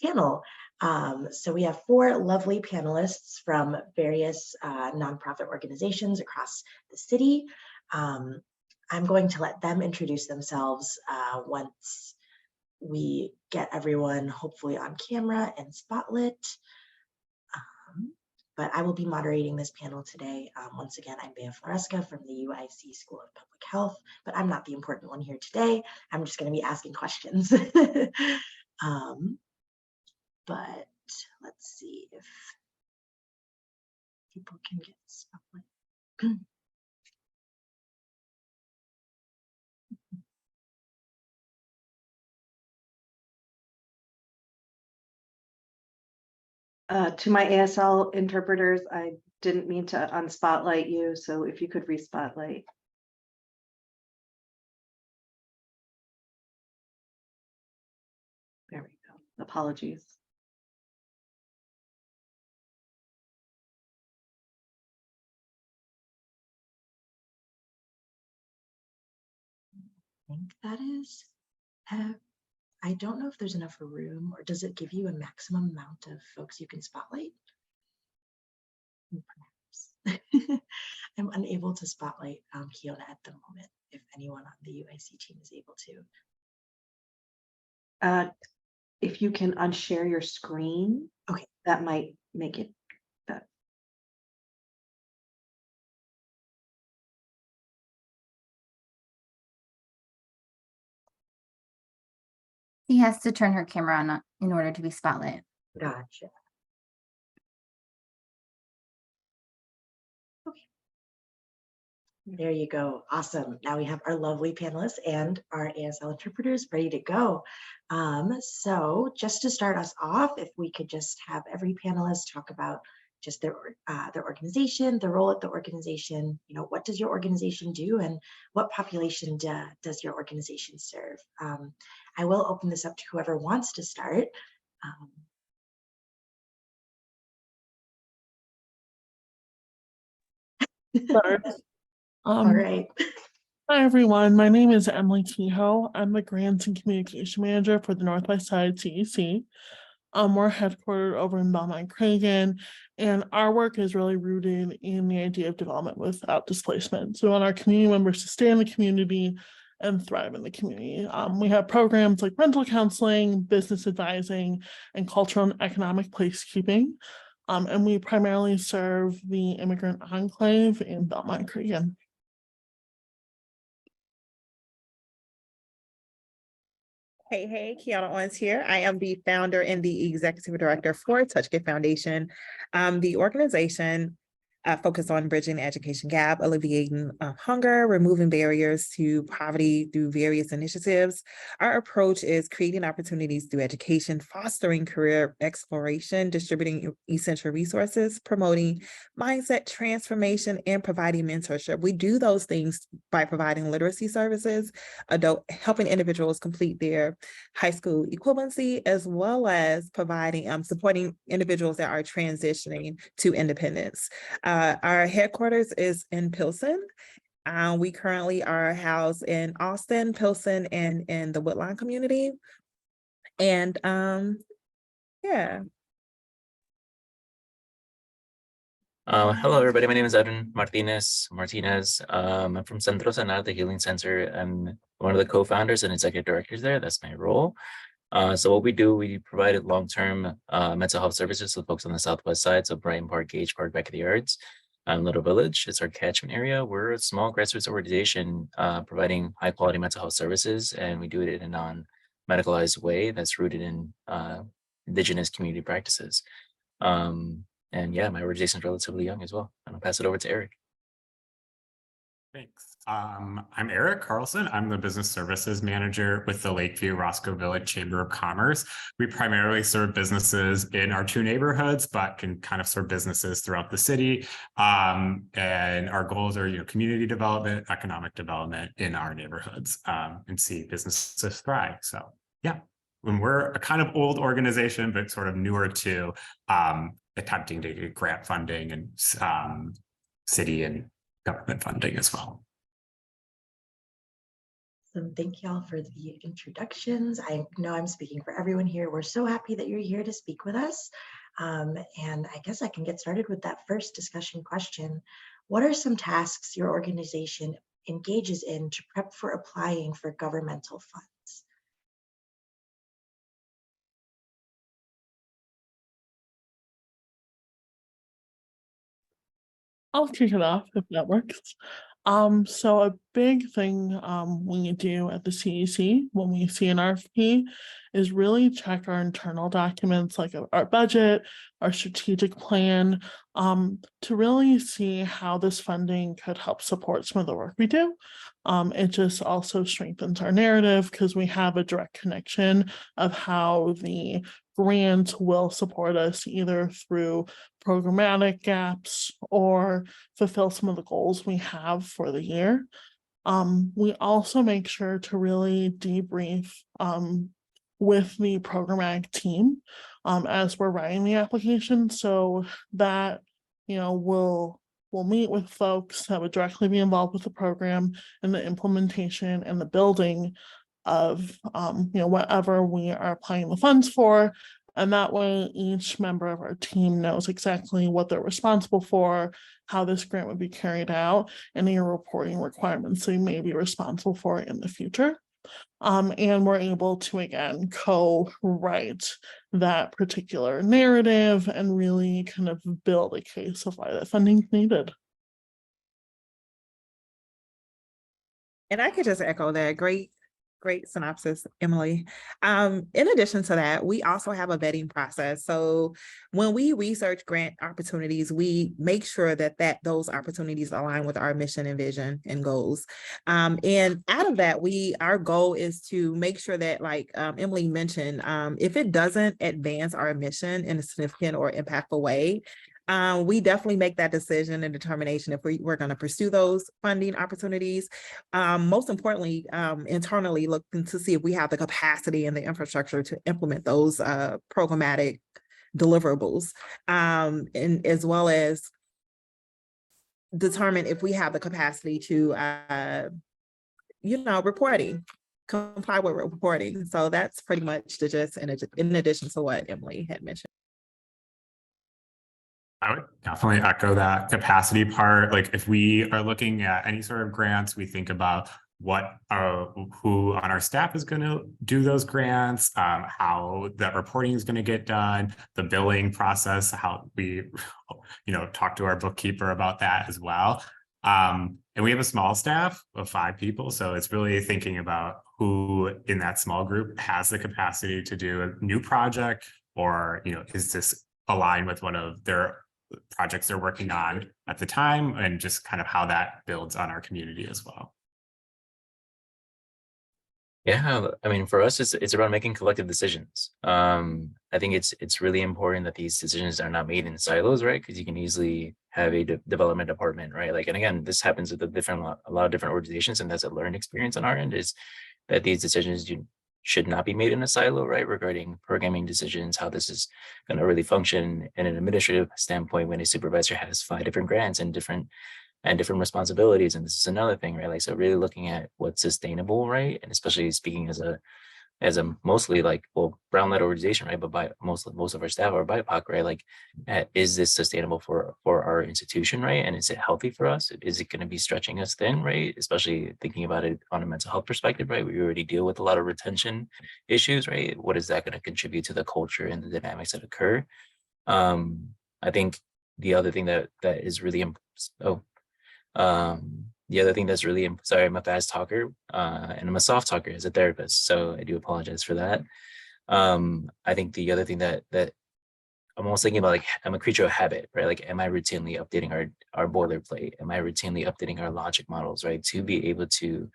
panel. So we have 4 lovely panelists from various nonprofit organizations across the city. I'm going to let them introduce themselves once we get everyone hopefully on camera and spotlit. But I will be moderating this panel today. Once again, I'm Bea Floresca from the UIC School of Public Health, but I'm not the important one here today. I'm just going to be asking questions. But let's see if people can get spotlight. To my ASL interpreters, I didn't mean to unspotlight you, so if you could respotlight. There we go. Apologies. I think that is. I don't know if there's enough room, or does it give you a maximum amount of folks you can spotlight? Perhaps. I'm unable to spotlight Kiona at the moment, if anyone on the UIC team is able to. If you can unshare your screen, okay, that might make it better. He has to turn her camera on in order to be spotlit. Gotcha. Okay. There you go. Awesome. Now we have our lovely panelists and our ASL interpreters ready to go. So just to start us off, if we could just have every panelist talk about just their organization, their role at the organization, what does your organization do and what population does your organization serve? I will open this up to whoever wants to start. All right. Hi, everyone. My name is Emily Kehoe. I'm the Grants and Communication Manager for the Northwest Side CEC. We're headquartered over in Belmont-Cragen, and our work is really rooted in the idea of development without displacement. So we want our community members to stay in the community and thrive in the community. We have programs like rental counseling, business advising, and cultural and economic placekeeping. And we primarily serve the immigrant enclave in Belmont-Cragen. Hey, Kiana Owens here. I am the founder and the executive director for Touchgate Foundation. The organization focused on bridging the education gap, alleviating hunger, removing barriers to poverty through various initiatives. Our approach is creating opportunities through education, fostering career exploration, distributing essential resources, promoting mindset transformation, and providing mentorship. We do those things by providing literacy services, helping individuals complete their high school equivalency, as well as providing supporting individuals that are transitioning to independence. Our headquarters is in Pilsen. We currently are housed in Austin, Pilsen, and in the Woodlawn community. And yeah. Hello, everybody. My name is Edwin Martinez. I'm from Centro Sanar, the Healing Center. I'm one of the co-founders and executive directors there. That's my role. So what we do, we provide long-term mental health services to folks on the southwest side. So Brighton Park, Gage Park, Becky Yards, Little Village. It's our catchment area. We're a small grassroots organization providing high-quality mental health services, and we do it in a non-medicalized way that's rooted in Indigenous community practices. And yeah, my organization is relatively young as well. I'm gonna pass it over to Eric. Thanks. I'm Eric Carlson. I'm the business services manager with the Lakeview Roscoe Village Chamber of Commerce. We primarily serve businesses in our 2 neighborhoods, but can kind of serve businesses throughout the city. And our goals are, community development, economic development in our neighborhoods, and see businesses thrive. So yeah, when we're a kind of old organization, but sort of newer to attempting to get grant funding and city and government funding as well. Awesome. Thank you all for the introductions. I know I'm speaking for everyone here. We're so happy that you're here to speak with us. And I guess I can get started with that first discussion question. What are some tasks your organization engages in to prep for applying for governmental funds? I'll kick it off if that works. So a big thing we do at the CEC when we see an RFP is really check our internal documents like our budget, our strategic plan, to really see how this funding could help support some of the work we do. It just also strengthens our narrative because we have a direct connection of how the grant will support us either through programmatic gaps or fulfill some of the goals we have for the year. We also make sure to really debrief with the programmatic team as we're writing the application, so that we'll meet with folks that would directly be involved with the program and the implementation and the building of whatever we are applying the funds for. And that way each member of our team knows exactly what they're responsible for, how this grant would be carried out, and any reporting requirements they may be responsible for in the future. And we're able to, again, co-write that particular narrative and really kind of build a case of why that funding is needed. And I could just echo that. Great synopsis, Emily. In addition to that, we also have a vetting process. So when we research grant opportunities, we make sure that those opportunities align with our mission and vision and goals. And out of that, our goal is to make sure that, like Emily mentioned, if it doesn't advance our mission in a significant or impactful way, we definitely make that decision and determination if we're going to pursue those funding opportunities. Most importantly, internally looking to see if we have the capacity and the infrastructure to implement those programmatic deliverables, and as well as determine if we have the capacity to, comply with reporting. So that's pretty much the gist, in addition to what Emily had mentioned. I would definitely echo that capacity part. Like if we are looking at any sort of grants, we think about who on our staff is going to do those grants, how that reporting is going to get done, the billing process, how we, talk to our bookkeeper about that as well. And we have a small staff of 5 people. So it's really thinking about who in that small group has the capacity to do a new project, or, is this aligned with one of their projects they're working on at the time, and just kind of how that builds on our community as well. Yeah, I mean, for us, it's around making collective decisions. I think it's really important that these decisions are not made in silos, right? Because you can easily have a development department, right? Like, and again, this happens with a lot of different organizations, and that's a learned experience on our end, is that these decisions should not be made in a silo, right? Regarding programming decisions, how this is going to really function in an administrative standpoint when a supervisor has 5 different grants and different responsibilities. And this is another thing, right? Like, so really looking at what's sustainable, right? And especially speaking as a mostly brown-led organization, right? But by most of our staff are BIPOC, right? Like, is this sustainable for our institution, right? And is it healthy for us? Is it going to be stretching us thin, right? Especially thinking about it on a mental health perspective, right? We already deal with a lot of retention issues, right? What is that going to contribute to the culture and the dynamics that occur? I think the other thing that is really the other thing that's really, sorry, I'm a fast talker and I'm a soft talker as a therapist, so I do apologize for that. I think the other thing that I'm almost thinking about, like, I'm a creature of habit, right? Like, am I routinely updating our boilerplate? Am I routinely updating our logic models, right? To be able to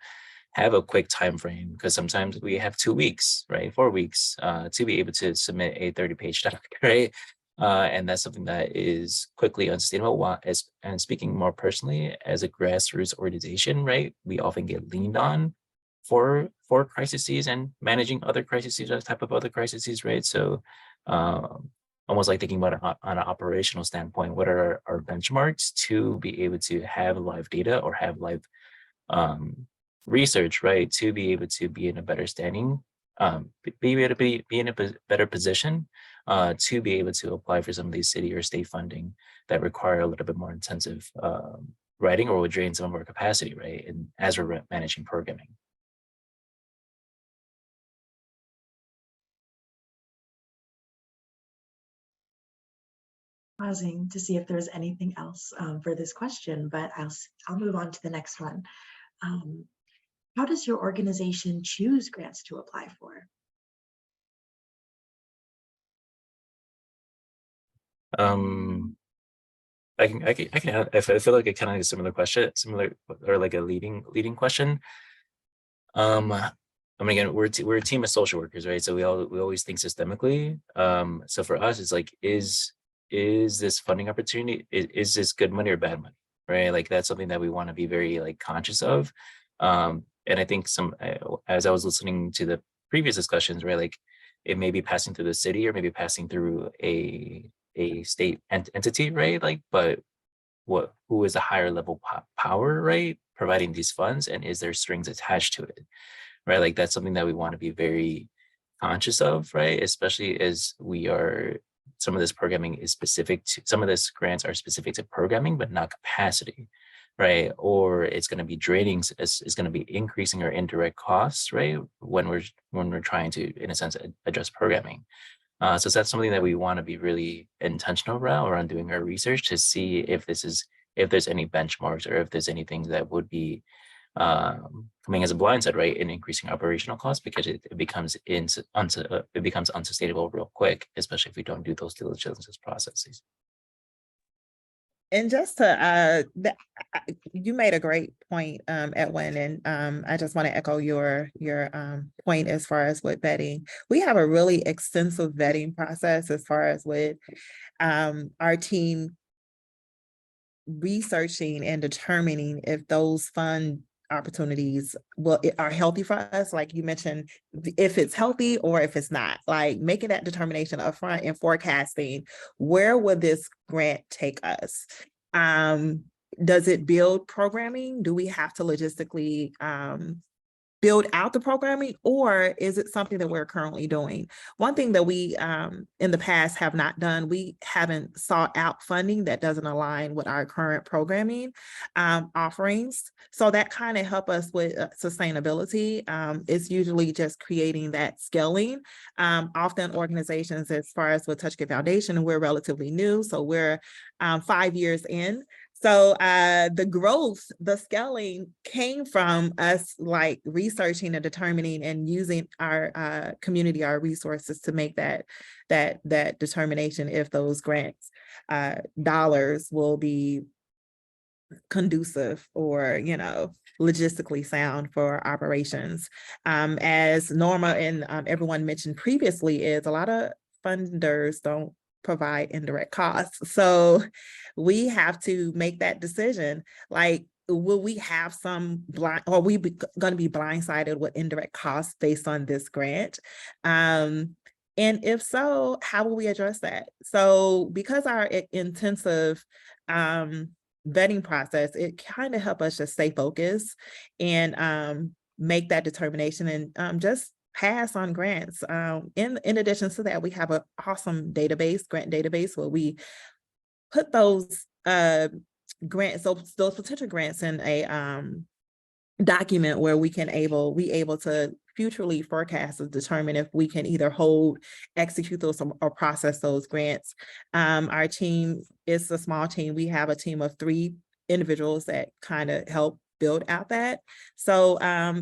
have a quick time frame, because sometimes we have 2 weeks, right? 4 weeks to be able to submit a 30-page doc, right? And that's something that is quickly unsustainable. And speaking more personally, as a grassroots organization, right, we often get leaned on for crises and managing other crises, that type of other crises, right? So almost like thinking about it on an operational standpoint, what are our benchmarks to be able to have live data or have live research, right, to be able to be in a better standing, be able to be in a better position to be able to apply for some of these city or state funding that require a little bit more intensive writing or would drain some of our capacity, right? And as we're managing programming. Pausing to see if there's anything else for this question, but I'll move on to the next one. How does your organization choose grants to apply for? I can add, I feel like it kind of is a similar question, or like a leading question. I mean, again, we're a team of social workers, right? So we always think systemically. So for us, it's like, is this funding opportunity, is this good money or bad money, right? Like that's something that we want to be very like conscious of. And I think as I was listening to the previous discussions, right, like it may be passing through the city or maybe passing through a state entity, right? Like, but who is a higher level power, right, providing these funds, and is there strings attached to it, right? Like that's something that we want to be very conscious of, right? Especially as some of this programming is specific to, some of this grants are specific to programming, but not capacity, right? Or it's going to be draining, it's going to be increasing our indirect costs, right? When we're trying to, in a sense, address programming. So that's something that we want to be really intentional around doing our research to see if there's any benchmarks or if there's anything that would be coming as a blindside, right, in increasing operational costs, because it becomes unsustainable real quick, especially if we don't do those diligence processes. And just to, you made a great point, Edwin, and I just want to echo your point as far as with vetting. We have a really extensive vetting process as far as with our team researching and determining if those fund opportunities are healthy for us, like you mentioned, if it's healthy or if it's not, like making that determination upfront and forecasting where would this grant take us. Does it build programming? Do we have to logistically build out the programming, or is it something that we're currently doing? One thing that we in the past have not done, we haven't sought out funding that doesn't align with our current programming offerings. So that kind of help us with sustainability. It's usually just creating that scaling. Often organizations, as far as with TouchGive Foundation, we're relatively new, so we're 5 years in. So the growth, the scaling came from us like researching and determining and using our community, our resources to make that determination if those grants dollars will be conducive or, you know, logistically sound for operations. As Norma and everyone mentioned previously, is a lot of funders don't provide indirect costs. So we have to make that decision. Like, will we have some blind, or we going to be blindsided with indirect costs based on this grant? And if so, how will we address that? So because our intensive vetting process, it kind of helps us just stay focused and make that determination and just pass on grants. In addition to that, we have an awesome database, grant database, where we put those grants, those potential grants in a document where we able to futurely forecast and determine if we can either hold, execute those, or process those grants. Our team is a small team. We have a team of 3 individuals that kind of help build out that. So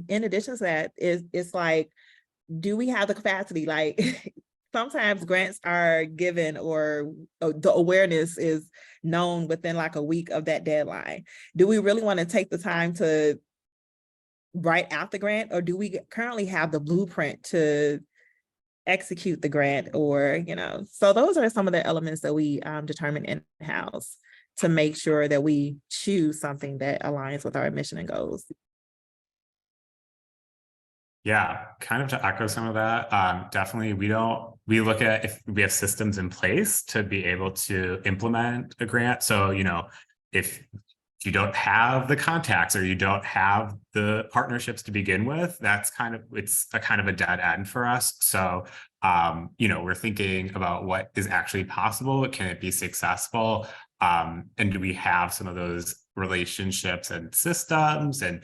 in addition to that, it's like, do we have the capacity? Like sometimes grants are given or the awareness is known within like a week of that deadline. Do we really want to take the time to write out the grant, or do we currently have the blueprint to execute the grant? Or, you know, so those are some of the elements that we determine in-house to make sure that we choose something that aligns with our mission and goals. Yeah, kind of to echo some of that, definitely we look at if we have systems in place to be able to implement a grant. So, you know, if if you don't have the contacts or you don't have the partnerships to begin with, it's a kind of a dead end for us. So, we're thinking about what is actually possible. Can it be successful? And do we have some of those relationships and systems and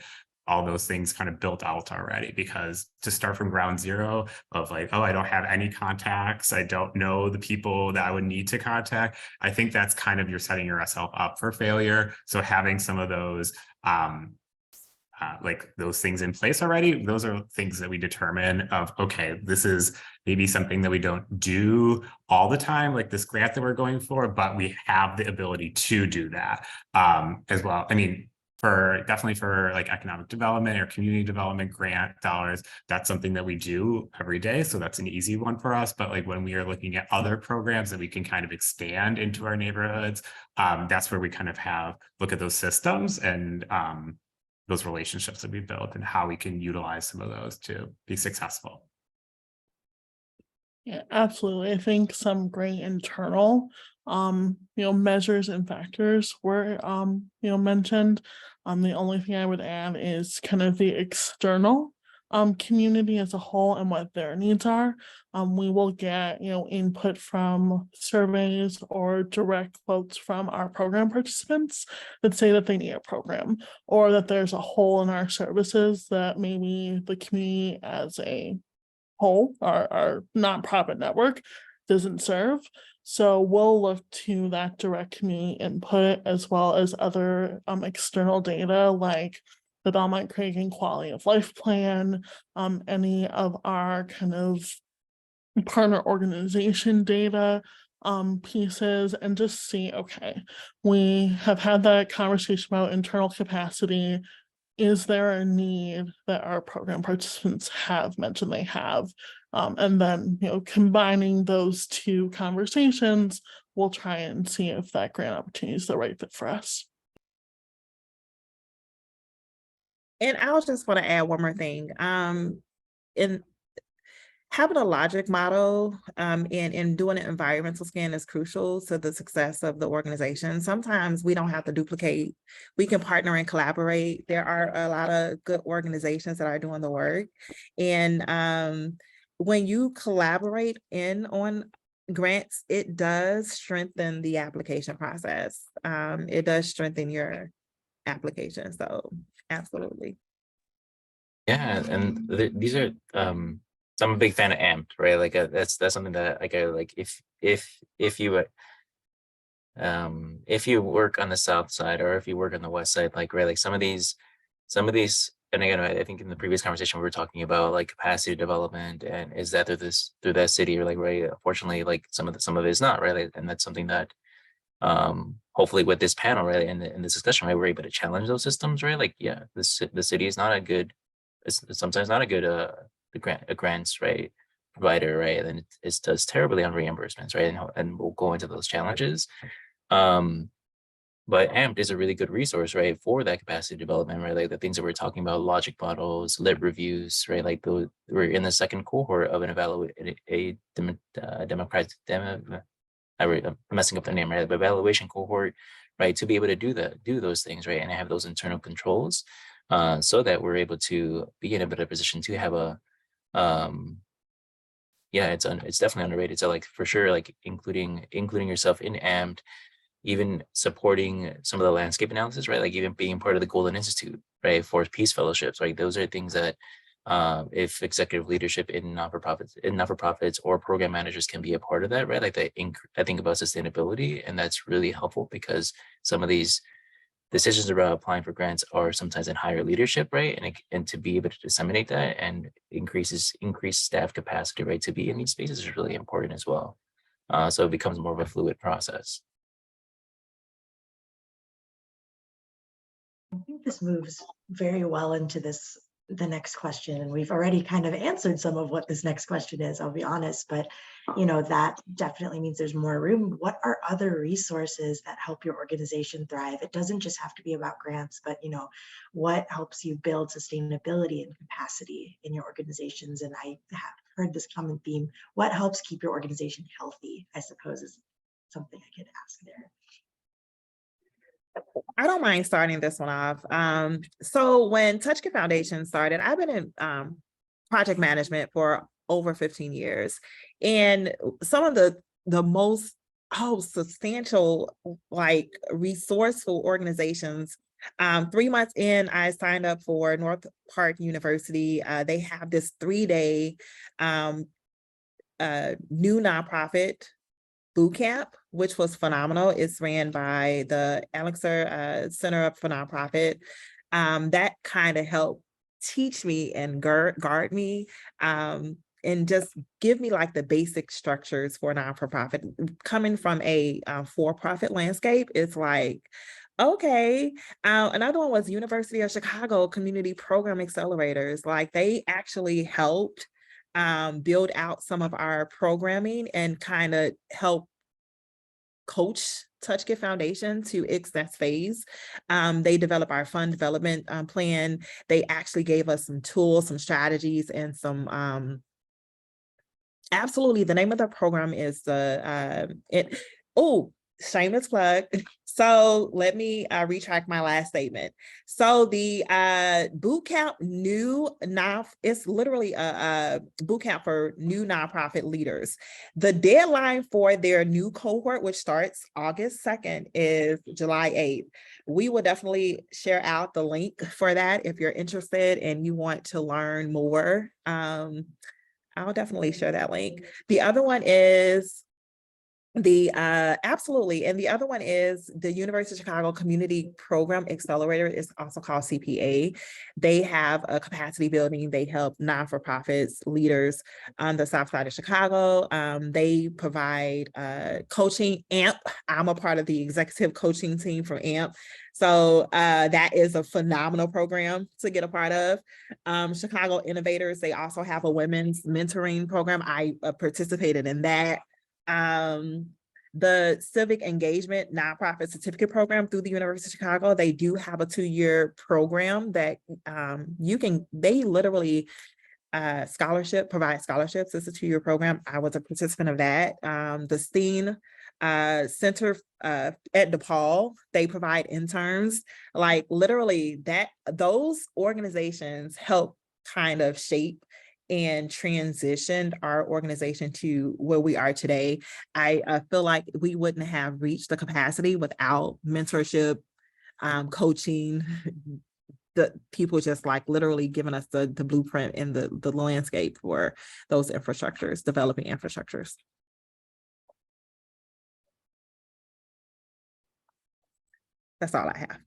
all those things kind of built out already? Because to start from ground zero of like, oh, I don't have any contacts, I don't know the people that I would need to contact, I think that's kind of, you're setting yourself up for failure. So having some of those like those things in place already, those are things that we determine of, okay, this is maybe something that we don't do all the time, like this grant that we're going for, but we have the ability to do that as well. I mean, definitely for like economic development or community development grant dollars, that's something that we do every day. So that's an easy one for us. But like when we are looking at other programs that we can kind of expand into our neighborhoods, that's where we kind of look at those systems and those relationships that we built and how we can utilize some of those to be successful. Yeah, absolutely. I think some great internal, measures and factors were, mentioned. The only thing I would add is kind of the external, community as a whole and what their needs are. We will get, input from surveys or direct quotes from our program participants that say that they need a program or that there's a hole in our services that maybe the community as a whole, our nonprofit network doesn't serve. So we'll look to that direct community input as well as other external data like the Belmont-Cragen Quality of Life Plan, any of our kind of partner organization data pieces, and just see, okay, we have had that conversation about internal capacity. Is there a need that our program participants have mentioned they have? And then, combining those two conversations, we'll try and see if that grant opportunity is the right fit for us. And I'll just want to add one more thing. In having a logic model and doing an environmental scan is crucial to the success of the organization. Sometimes we don't have to duplicate. We can partner and collaborate. There are a lot of good organizations that are doing the work. And when you collaborate on grants, it does strengthen the application process. It does strengthen your application. So absolutely. Yeah, and these are so I'm a big fan of AMPed, right? Like that's something that like I like if you work on the south side or if you work on the west side, like right, like some of these, and again, I think in the previous conversation we were talking about like capacity development and is that through that city or like right, unfortunately like some of it is not, right? Like, and that's something that hopefully with this panel, right, and in this discussion, right, we're able to challenge those systems, right? Like yeah, the city is not a good, it's sometimes not a good grants, right, provider, right, and it does terribly on reimbursements, right, and we'll go into those challenges. But AMPed is a really good resource, right, for that capacity development, right, like the things that we're talking about, logic models, lit reviews, right, like we're in the second cohort of I'm messing up the name, right, the evaluation cohort, right, to be able to do those things, right, and have those internal controls, so that we're able to be in a better position to have a yeah, it's definitely underrated. So like for sure, like including yourself in AMPed, even supporting some of the landscape analysis, right? Like even being part of the Golden Institute, right? For peace fellowships, right? Those are things that if executive leadership in not-for-profits or program managers can be a part of that, right? Like I think about sustainability, and that's really helpful because some of these decisions around applying for grants are sometimes in higher leadership, right? And to be able to disseminate that and increase staff capacity, right, to be in these spaces is really important as well. So it becomes more of a fluid process. I think this moves very well into the next question, and we've already kind of answered some of what this next question is, I'll be honest, but that definitely means there's more room. What are other resources that help your organization thrive? It doesn't just have to be about grants, but what helps you build sustainability and capacity in your organizations? And I have heard this common theme, what helps keep your organization healthy, I suppose, is something I could ask there. I don't mind starting this one off. So when Touch It Foundation started, I've been in project management for over 15 years. And some of the most substantial, like resourceful organizations. 3 months in, I signed up for North Park University. They have this 3-day new nonprofit boot camp, which was phenomenal. It's ran by the Elixir Center for Nonprofit. That kind of helped teach me and guard me and just give me like the basic structures for non-for-profit. Coming from a for-profit landscape, it's like, okay. Another one was University of Chicago Community Program Accelerators. Like they actually helped build out some of our programming and kind of help coach Touch It Foundation to its next phase. They developed our fund development plan. They actually gave us some tools, some strategies, and some absolutely, the name of the program is shameless plug. So let me retract my last statement. So the boot camp it's literally a boot camp for new nonprofit leaders. The deadline for their new cohort, which starts August 2nd, is July 8th. We will definitely share out the link for that if you're interested and you want to learn more. I'll definitely share that link. The other one is absolutely. And the other one is the University of Chicago Community Program Accelerator. Is also called CPA. They have a capacity building. They help non-for-profits, leaders on the South Side of Chicago. They provide coaching. AMP, I'm a part of the executive coaching team from AMP. So that is a phenomenal program to get a part of. Chicago Innovators, they also have a women's mentoring program. I participated in that. The Civic Engagement Nonprofit Certificate Program through the University of Chicago, they do have a 2-year program that they literally provide scholarships. It's a 2-year program. I was a participant of that. The Steen Center at DePaul, they provide interns. Like literally those organizations help kind of shape and transitioned our organization to where we are today. I feel like we wouldn't have reached the capacity without mentorship, coaching, the people just like literally giving us the blueprint and the landscape for those infrastructures, developing infrastructures. That's all I have.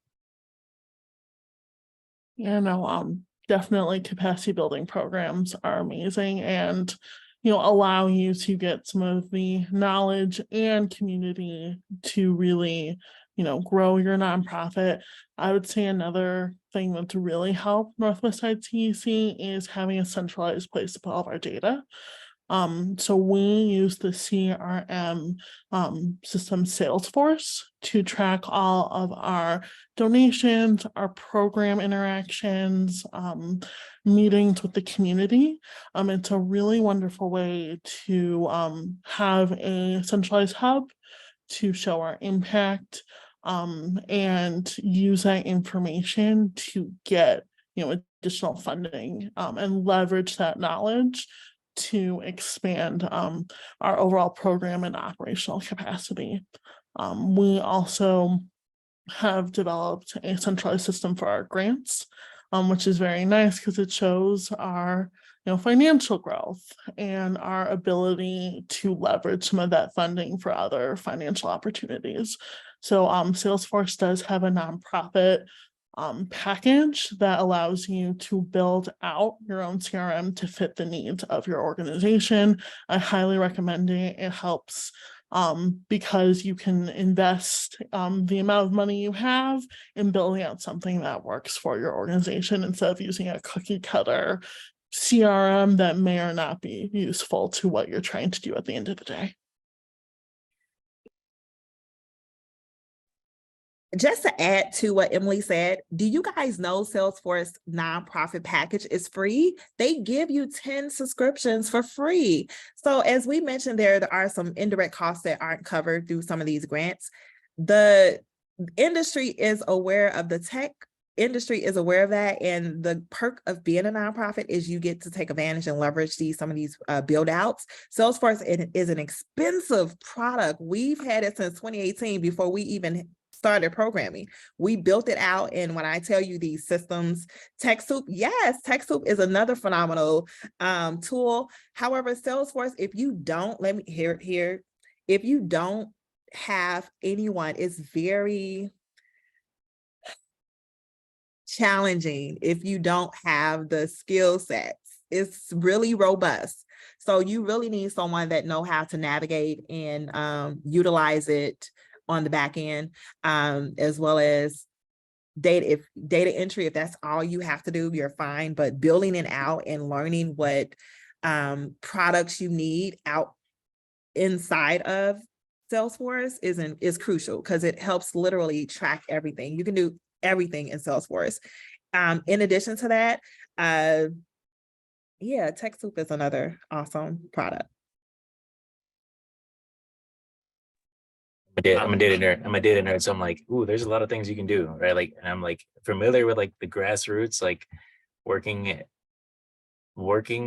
Yeah, no, definitely capacity building programs are amazing and, allow you to get some of the knowledge and community to really, grow your nonprofit. I would say another thing that's really helped Northwest Side TEC is having a centralized place to put all of our data. So we use the CRM system Salesforce to track all of our donations, our program interactions, meetings with the community. It's a really wonderful way to have a centralized hub to show our impact and use that information to get additional funding and leverage that knowledge to expand our overall program and operational capacity. We also have developed a centralized system for our grants, which is very nice because it shows our financial growth and our ability to leverage some of that funding for other financial opportunities. So Salesforce does have a nonprofit package that allows you to build out your own CRM to fit the needs of your organization. I highly recommend it. It helps because you can invest the amount of money you have in building out something that works for your organization instead of using a cookie cutter CRM that may or not be useful to what you're trying to do at the end of the day. Just to add to what Emily said, do you guys know Salesforce nonprofit package is free? They give you 10 subscriptions for free. So as we mentioned, there are some indirect costs that aren't covered through some of these grants. The industry is aware of the tech industry is aware of that, and the perk of being a nonprofit is you get to take advantage and leverage some of these build outs. Salesforce is an expensive product. We've had it since 2018 before we even started programming. We built it out, and when I tell you these systems, TechSoup, yes, TechSoup is another phenomenal tool. However, Salesforce, if you don't, let me here, if you don't have anyone, it's very challenging if you don't have the skill sets. It's really robust. So you really need someone that know how to navigate and utilize it on the back end, as well as data entry. If that's all you have to do, you're fine. But building it out and learning what products you need out inside of Salesforce is crucial, because it helps literally track everything. You can do everything in Salesforce. In addition to that, yeah, TechSoup is another awesome product. I'm a data nerd. So I'm like, ooh, there's a lot of things you can do, right? Like, and I'm like familiar with like the grassroots, like working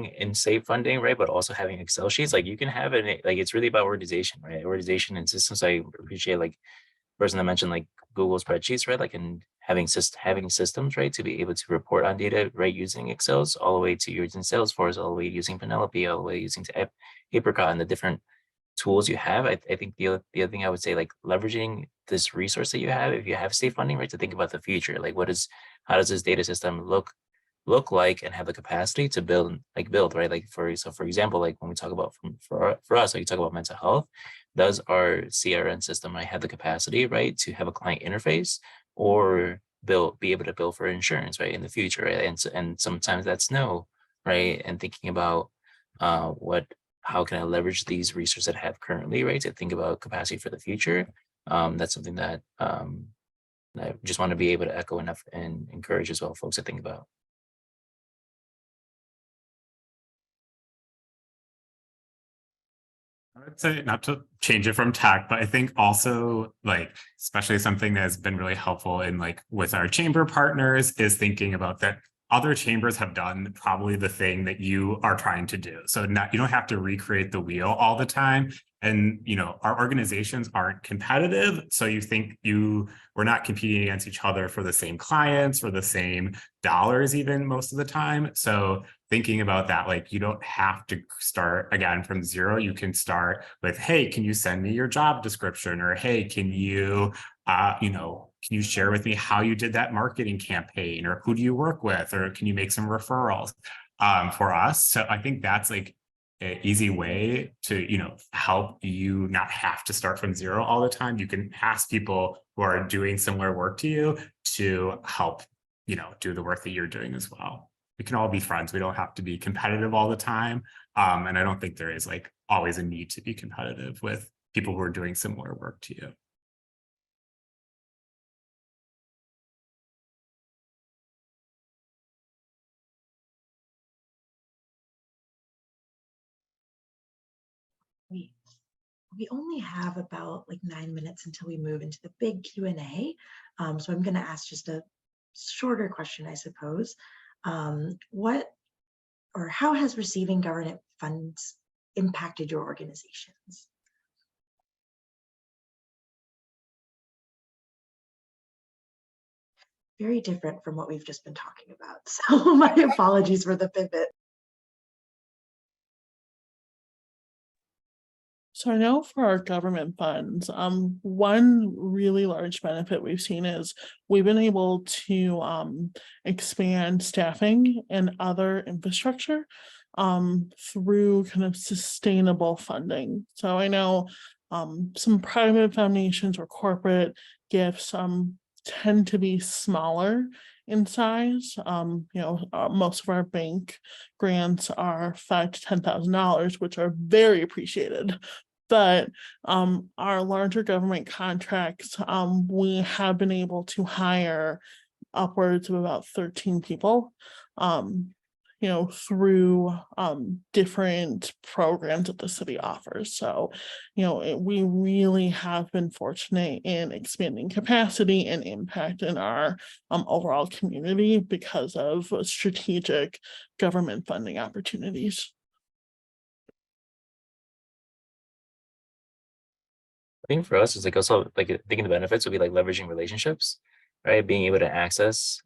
in safe funding, right? But also having Excel sheets, like you can have it, like it's really about organization, right? Organization and systems. I appreciate like the person that mentioned like Google spreadsheets, right? Like, and having systems, right? To be able to report on data, right? Using Excel's all the way to using Salesforce, all the way using Penelope, all the way using to Apricot and the different tools you have. I think the other thing I would say, like leveraging this resource that you have, if you have safe funding, right? To think about the future, like how does this data system look like and have the capacity to build, right? Like for example, like when we talk about for us, like you talk about mental health, does our CRM system, right, have the capacity, right, to have a client interface or be able to bill for insurance, right, in the future, right? And sometimes that's no, right? And thinking about how can I leverage these resources that I have currently, right, to think about capacity for the future. That's something that I just want to be able to echo enough and encourage as well folks to think about. I would say, not to change it from tech, but I think also like, especially something that has been really helpful in like with our chamber partners is thinking about that other chambers have done probably the thing that you are trying to do. So you don't have to recreate the wheel all the time. And, you know, our organizations aren't competitive. So you think we're not competing against each other for the same clients, for the same dollars, even most of the time. So thinking about that, like you don't have to start again from zero. You can start with, hey, can you send me your job description? Or, hey, can you, can you share with me how you did that marketing campaign? Or who do you work with? Or can you make some referrals for us? So I think that's like an easy way to, help you not have to start from zero all the time. You can ask people who are doing similar work to you to help, do the work that you're doing as well. We can all be friends. We don't have to be competitive all the time. And I don't think there is like always a need to be competitive with people who are doing similar work to you. We only have about like 9 minutes until we move into the big Q&A. So I'm going to ask just a shorter question, I suppose. How has receiving government funds impacted your organizations? Very different from what we've just been talking about. So my apologies for the pivot. So I know for our government funds, one really large benefit we've seen is we've been able to expand staffing and other infrastructure through kind of sustainable funding. So I know some private foundations or corporate gifts tend to be smaller in size. Most of our bank grants are $5,000 to $10,000, which are very appreciated. But our larger government contracts, we have been able to hire upwards of about 13 people. through different programs that the city offers. So, we really have been fortunate in expanding capacity and impact in our overall community because of strategic government funding opportunities. I think for us, it's like also like thinking the benefits would be like leveraging relationships, right? Being able to access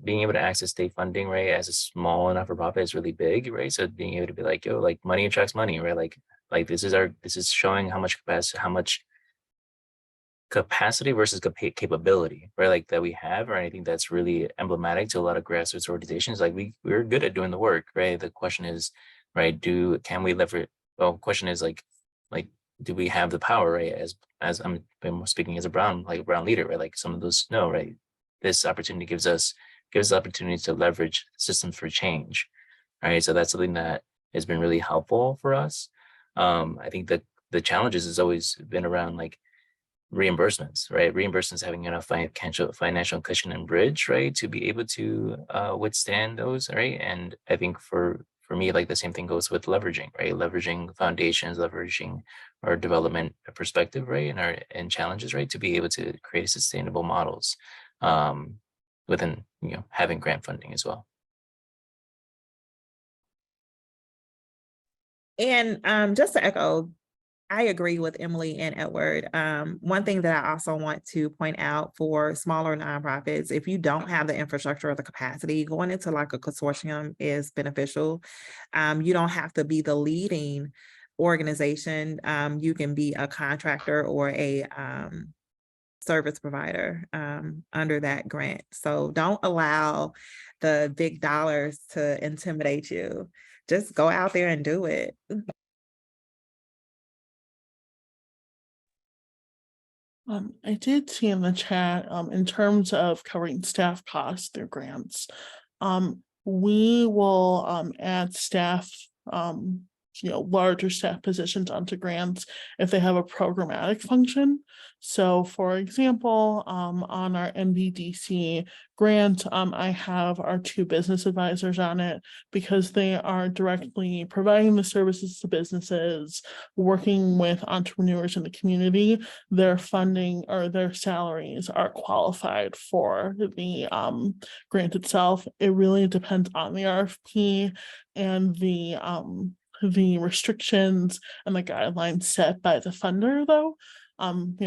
state funding, right? As a small enough for profit is really big, right? So being able to be like, yo, like money attracts money, right? Like this is showing how much capacity versus capability, right? Like that we have, or anything that's really emblematic to a lot of grassroots organizations. Like we're good at doing the work, right? The question is, right? Can we leverage? Well, question is like do we have the power, right? As I'm speaking as a brown leader, right? Like some of those no, right? This opportunity gives us the opportunity to leverage systems for change, right? So that's something that has been really helpful for us. I think that the challenges has always been around like reimbursements, right? Reimbursements having enough financial cushion and bridge, right, to be able to withstand those, right? And I think for me, like the same thing goes with leveraging, right? Leveraging foundations, leveraging our development perspective, right, and challenges, right, to be able to create sustainable models within having grant funding as well. And just to echo, I agree with Emily and Edward. One thing that I also want to point out for smaller nonprofits, if you don't have the infrastructure or the capacity, going into like a consortium is beneficial. You don't have to be the leading organization. You can be a contractor or a service provider under that grant. So don't allow the big dollars to intimidate you. Just go out there and do it. I did see in the chat, in terms of covering staff costs through grants, we will add staff, larger staff positions onto grants if they have a programmatic function. So for example, on our MVDC grant, I have our 2 business advisors on it because they are directly providing the services to businesses, working with entrepreneurs in the community. Their funding or their salaries are qualified for the grant itself. It really depends on the RFP and the restrictions and the guidelines set by the funder though.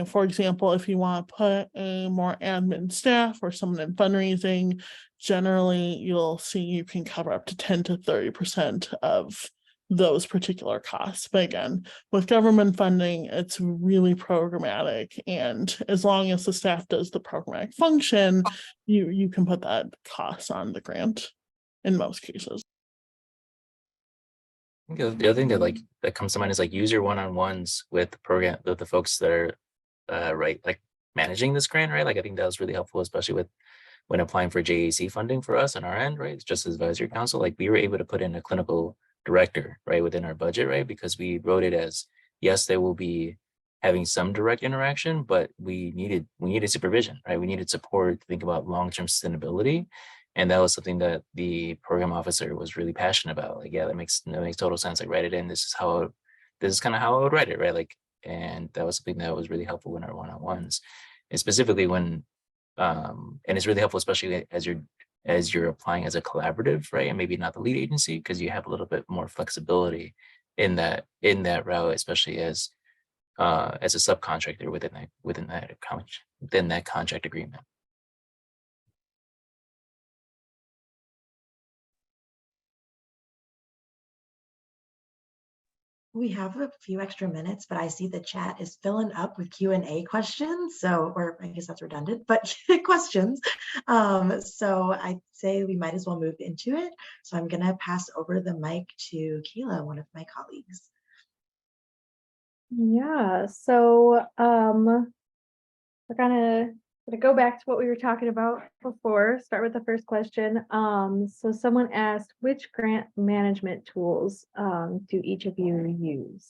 For example, if you want to put a more admin staff or someone in fundraising, generally you'll see you can cover up to 10 to 30% of those particular costs. But again, with government funding, it's really programmatic. And as long as the staff does the programmatic function, you can put that cost on the grant in most cases. I think the other thing that comes to mind is like user one-on-ones with the folks that are right, like managing this grant, right? Like I think that was really helpful, especially when applying for JAC funding for us on our end, right? It's just advisory council. Like we were able to put in a clinical director, right, within our budget, right? Because we wrote it as, yes, they will be having some direct interaction, but we needed supervision, right? We needed support to think about long-term sustainability. And that was something that the program officer was really passionate about. Like, yeah, that makes total sense. Like, write it in. This is kind of how I would write it, right? Like, and that was something that was really helpful in our one-on-ones, and specifically when, and it's really helpful, especially as you're applying as a collaborative, right? And maybe not the lead agency, because you have a little bit more flexibility in that route, especially as a subcontractor within that contract agreement. We have a few extra minutes, but I see the chat is filling up with Q&A questions. So, or I guess that's redundant, but questions. So I'd say we might as well move into it. So I'm going to pass over the mic to Kayla, one of my colleagues. Yeah, so we're gonna go back to what we were talking about before, start with the first question. So someone asked, which grant management tools do each of you use?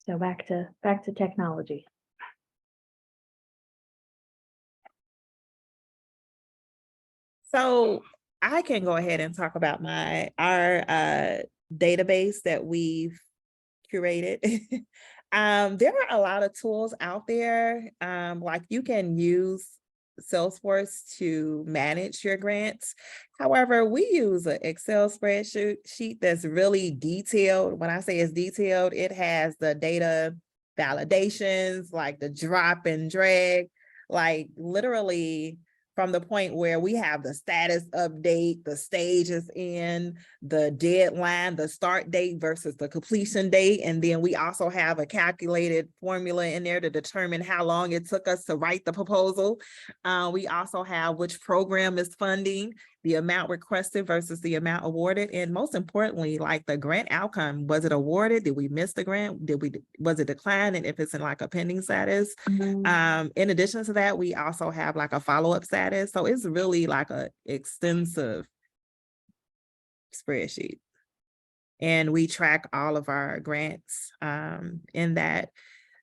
So back to technology. So I can go ahead and talk about our database that we've curated. There are a lot of tools out there. Like you can use Salesforce to manage your grants. However, we use an Excel spreadsheet that's really detailed. When I say it's detailed, it has the data validations, like the drop and drag, like literally from the point where we have the status update, the stages in, the deadline, the start date versus the completion date. And then we also have a calculated formula in there to determine how long it took us to write the proposal. We also have which program is funding, the amount requested versus the amount awarded. And most importantly, like the grant outcome, was it awarded? Did we miss the grant? Was it declined? And if it's in like a pending status. In addition to that, we also have like a follow-up status. So it's really like a extensive spreadsheet. And we track all of our grants in that.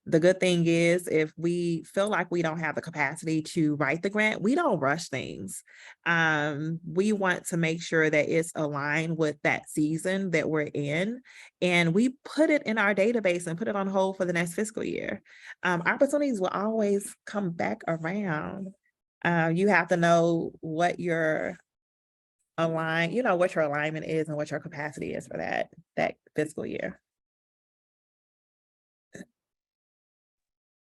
The good thing is if we feel like we don't have the capacity to write the grant, we don't rush things. We want to make sure that it's aligned with that season that we're in, and we put it in our database and put it on hold for the next fiscal year. Opportunities will always come back around. You have to know what your what your alignment is and what your capacity is for that fiscal year.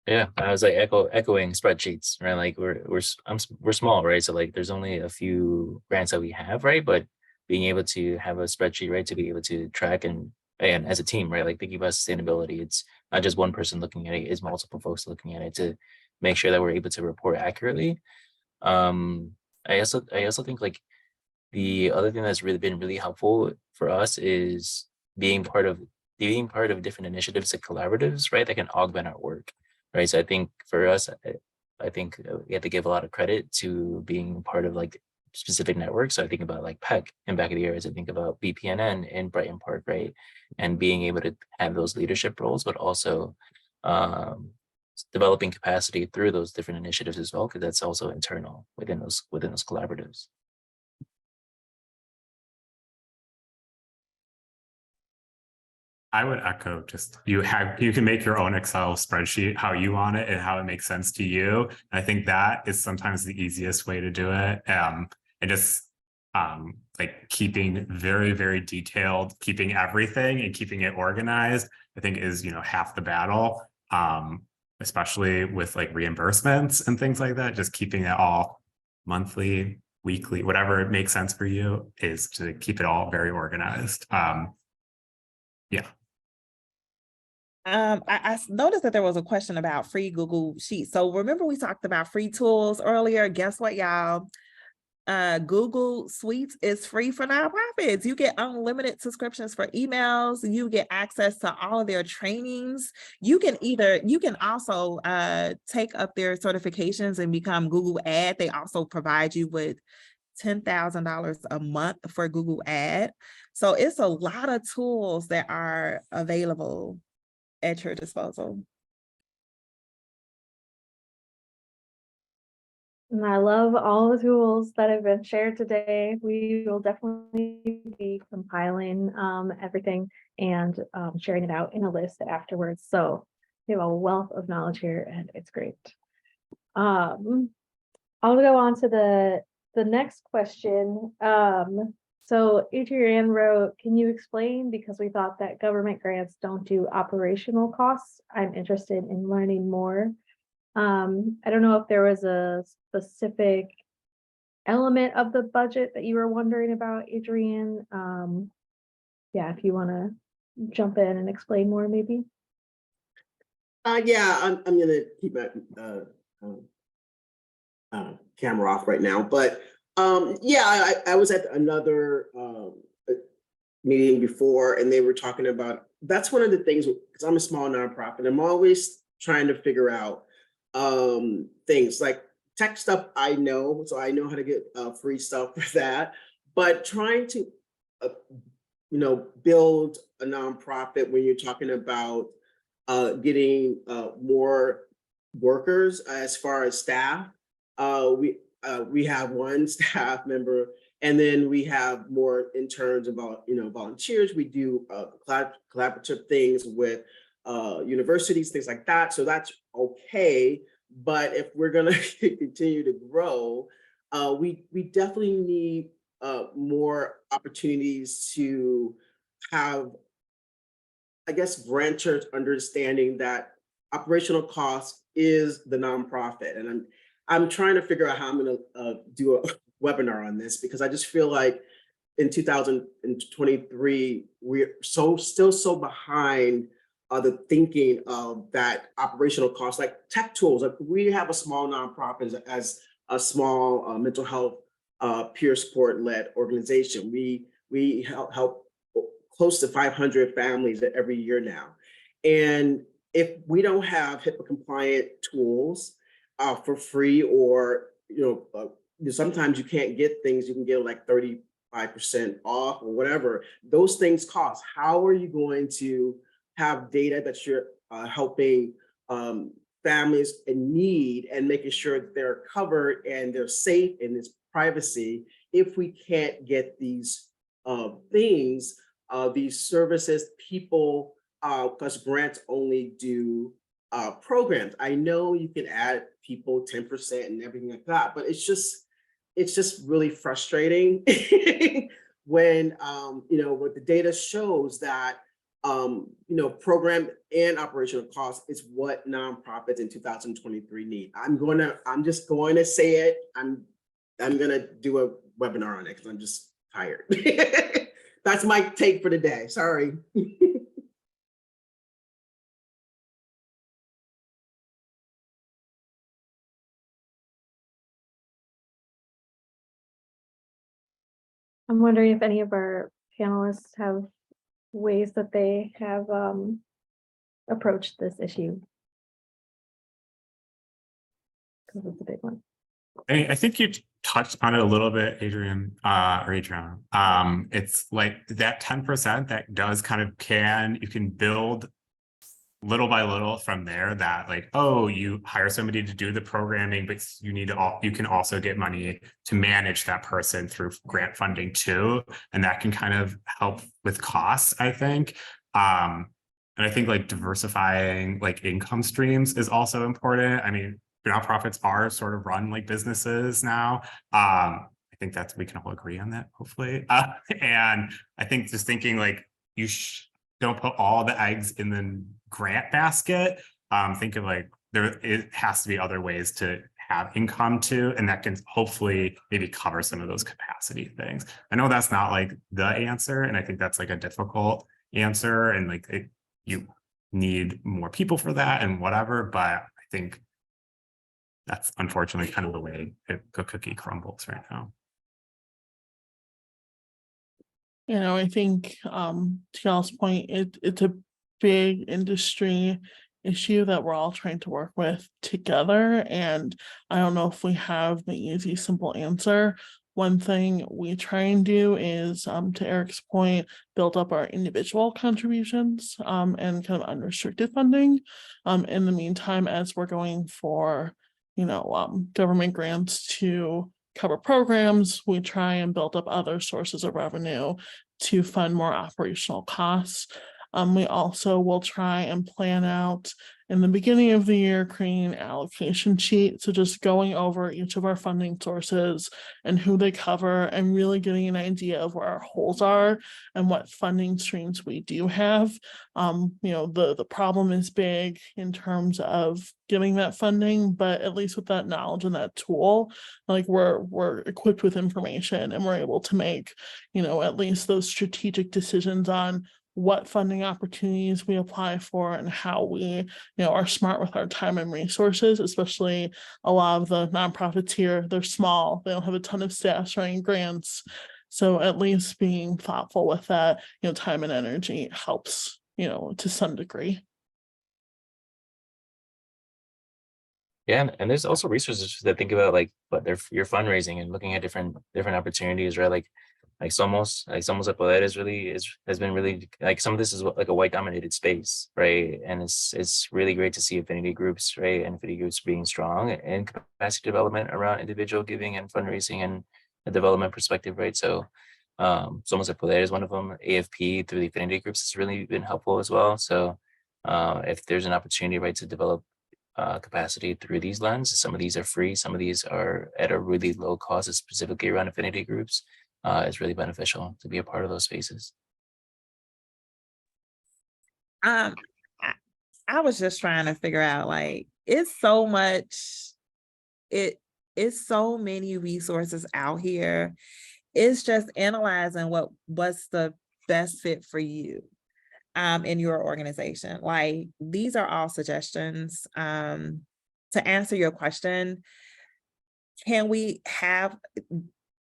Yeah, I was like echoing spreadsheets, right? Like we're small, right? So like there's only a few grants that we have, right? But being able to have a spreadsheet, right, to be able to track and as a team, right? Like thinking about sustainability, it's not just one person looking at it, it's multiple folks looking at it to make sure that we're able to report accurately. I also think like the other thing that's been really helpful for us is being part of different initiatives and collaboratives, right? That can augment our work. Right. So I think for us, I think we have to give a lot of credit to being part of like specific networks. So I think about like PEC in back of the years. I think about BPNN in Brighton Park, right? And being able to have those leadership roles, but also developing capacity through those different initiatives as well, because that's also internal within those collaboratives. I would echo just you can make your own Excel spreadsheet how you want it and how it makes sense to you. And I think that is sometimes the easiest way to do it. And just like keeping very, very detailed, keeping everything and keeping it organized, I think is, half the battle. Especially with like reimbursements and things like that, just keeping it all monthly, weekly, whatever makes sense for you is to keep it all very organized. Yeah. I noticed that there was a question about free Google Sheets. So remember we talked about free tools earlier. Guess what, y'all? Google Suites is free for nonprofits. You get unlimited subscriptions for emails. You get access to all of their trainings. You can also take up their certifications and become Google Ad. They also provide you with $10,000 a month for Google Ad. So it's a lot of tools that are available at your disposal. And I love all the tools that have been shared today. We will definitely be compiling everything and sharing it out in a list afterwards. So we have a wealth of knowledge here and it's great. I'll go on to the next question. So Adrienne wrote, can you explain, because we thought that government grants don't do operational costs. I'm interested in learning more. I don't know if there was a specific element of the budget that you were wondering about, Adrienne. Yeah, if you want to jump in and explain more, maybe. Yeah, I'm gonna keep my camera off right now, but yeah, I was at another meeting before, and they were talking about, that's one of the things, because I'm a small nonprofit, I'm always trying to figure out things like tech stuff. I know, so I know how to get free stuff for that, but trying to build a nonprofit when you're talking about getting more workers as far as staff. We have one staff member, And then we have more interns about, volunteers. We do collaborative things with universities, things like that. So that's okay. But if we're gonna continue to grow, we definitely need more opportunities to have, I guess, grantors understanding that operational cost is the nonprofit. And I'm trying to figure out how I'm going to do a webinar on this, because I just feel like in 2023 we're still so behind the thinking of that operational cost, like tech tools. Like, we have a small nonprofit as a small mental health peer support led organization. We help close to 500 families every year now. And if we don't have HIPAA compliant tools for free, or sometimes you can't get things, you can get like 35% off or whatever, those things cost. How are you going to have data that you're helping families in need and making sure that they're covered and they're safe in this privacy, if we can't get these things, these services, people, because grants only do programs. I know you can add people 10% and everything like that, but it's just really frustrating when what the data shows that program and operational costs is what nonprofits in 2023 need. I'm just going to say it. I'm gonna do a webinar on it because I'm just tired. That's my take for the day. Sorry. I'm wondering if any of our panelists have ways that they have approached this issue. Because it's a big one. I think you touched on it a little bit, Adrian, or Adriana. It's like that 10% that does you can build little by little from there, that like, oh, you hire somebody to do the programming, but you can also get money to manage that person through grant funding too. And that can kind of help with costs, I think. And I think like diversifying like income streams is also important. I mean, nonprofits are sort of run like businesses now. I think we can all agree on that, hopefully. And I think just thinking like don't put all the eggs in the grant basket. Think of like it has to be other ways to have income too, and that can hopefully maybe cover some of those capacity things. I know that's not like the answer, and I think that's like a difficult answer, and like you need more people for that and whatever, but I think that's unfortunately kind of the way the cookie crumbles right now. I think to y'all's point, it's a big industry issue that we're all trying to work with together. And I don't know if we have the easy, simple answer. One thing we try and do is, to Eric's point, build up our individual contributions and kind of unrestricted funding. In the meantime, as we're going for, government grants to cover programs, we try and build up other sources of revenue to fund more operational costs. We also will try and plan out in the beginning of the year, creating an allocation sheet. So just going over each of our funding sources and who they cover, and really getting an idea of where our holes are and what funding streams we do have. The problem is big in terms of getting that funding, but at least with that knowledge and that tool, like we're equipped with information, and we're able to make, at least those strategic decisions on what funding opportunities we apply for and how we, are smart with our time and resources. Especially a lot of the nonprofits here, they're small, they don't have a ton of staff writing grants. So at least being thoughtful with that, time and energy helps, to some degree. Yeah, and there's also resources that think about like your fundraising and looking at different opportunities, right? Like Somos a Poder has been really, like, some of this is like a white dominated space, right? And it's really great to see affinity groups, right? And affinity groups being strong and capacity development around individual giving and fundraising and a development perspective, right? So Somos El Poder is one of them. AFP through the affinity groups has really been helpful as well. So if there's an opportunity, right, to develop capacity through these lenses, some of these are free, some of these are at a really low cost, specifically around affinity groups. It's really beneficial to be a part of those spaces. I, I was just trying to figure out, like, it's so much, it's so many resources out here. It's just analyzing what's the best fit for you in your organization. Like, these are all suggestions. To answer your question,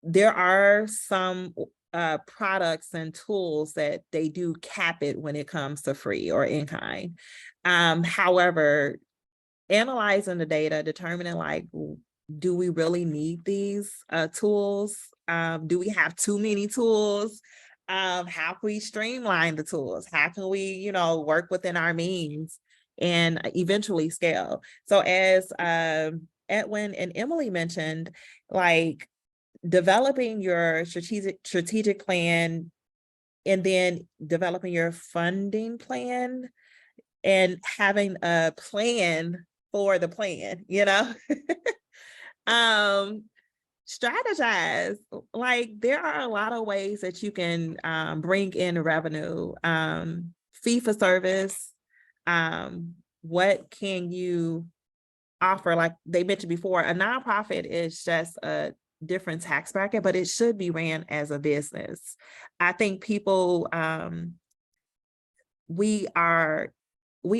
there are some products and tools that they do cap it when it comes to free or in kind. However, analyzing the data, determining, like, do we really need these tools? Do we have too many tools? How can we streamline the tools? How can we, work within our means and eventually scale? So as Edwin and Emily mentioned, like, developing your strategic plan and then developing your funding plan and having a plan for the plan, strategize. Like, there are a lot of ways that you can bring in revenue, fee for service. What can you offer? Like they mentioned before, a nonprofit is just a different tax bracket, but it should be ran as a business. I think people, we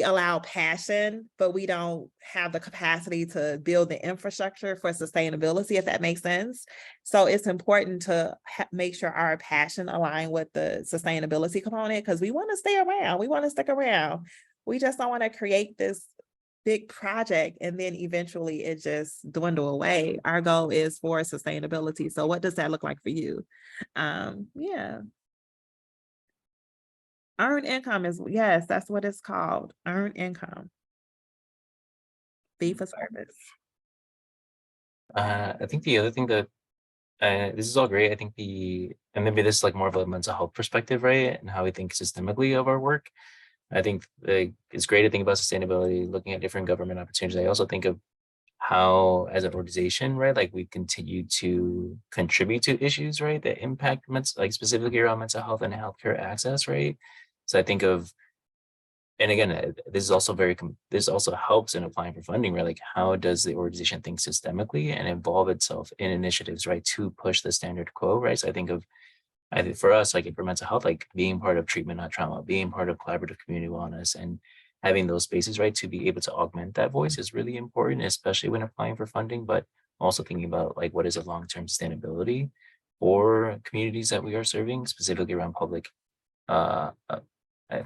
allow passion, but we don't have the capacity to build the infrastructure for sustainability, if that makes sense. So it's important to make sure our passion align with the sustainability component, because we want to stay around. We want to stick around. We just don't want to create this big project and then eventually it just dwindle away. Our goal is for sustainability. So what does that look like for you? Yeah. Earned income is, yes, that's what it's called. Earned income. Fee for service. I think the other thing that this is all great. I think and maybe this is like more of a mental health perspective, right? And how we think systemically of our work. I think it's great to think about sustainability, looking at different government opportunities. I also think of how, as an organization, right, like we continue to contribute to issues, right, that impact like specifically around mental health and healthcare access, right? So I think of, and again, this also helps in applying for funding, right? Like, how does the organization think systemically and involve itself in initiatives, right, to push the standard quo, right? So I think for us, like for mental health, like being part of Treatment Not Trauma, being part of collaborative community wellness, and having those spaces, right, to be able to augment that voice is really important, especially when applying for funding, but also thinking about like what is a long-term sustainability for communities that we are serving, specifically around public.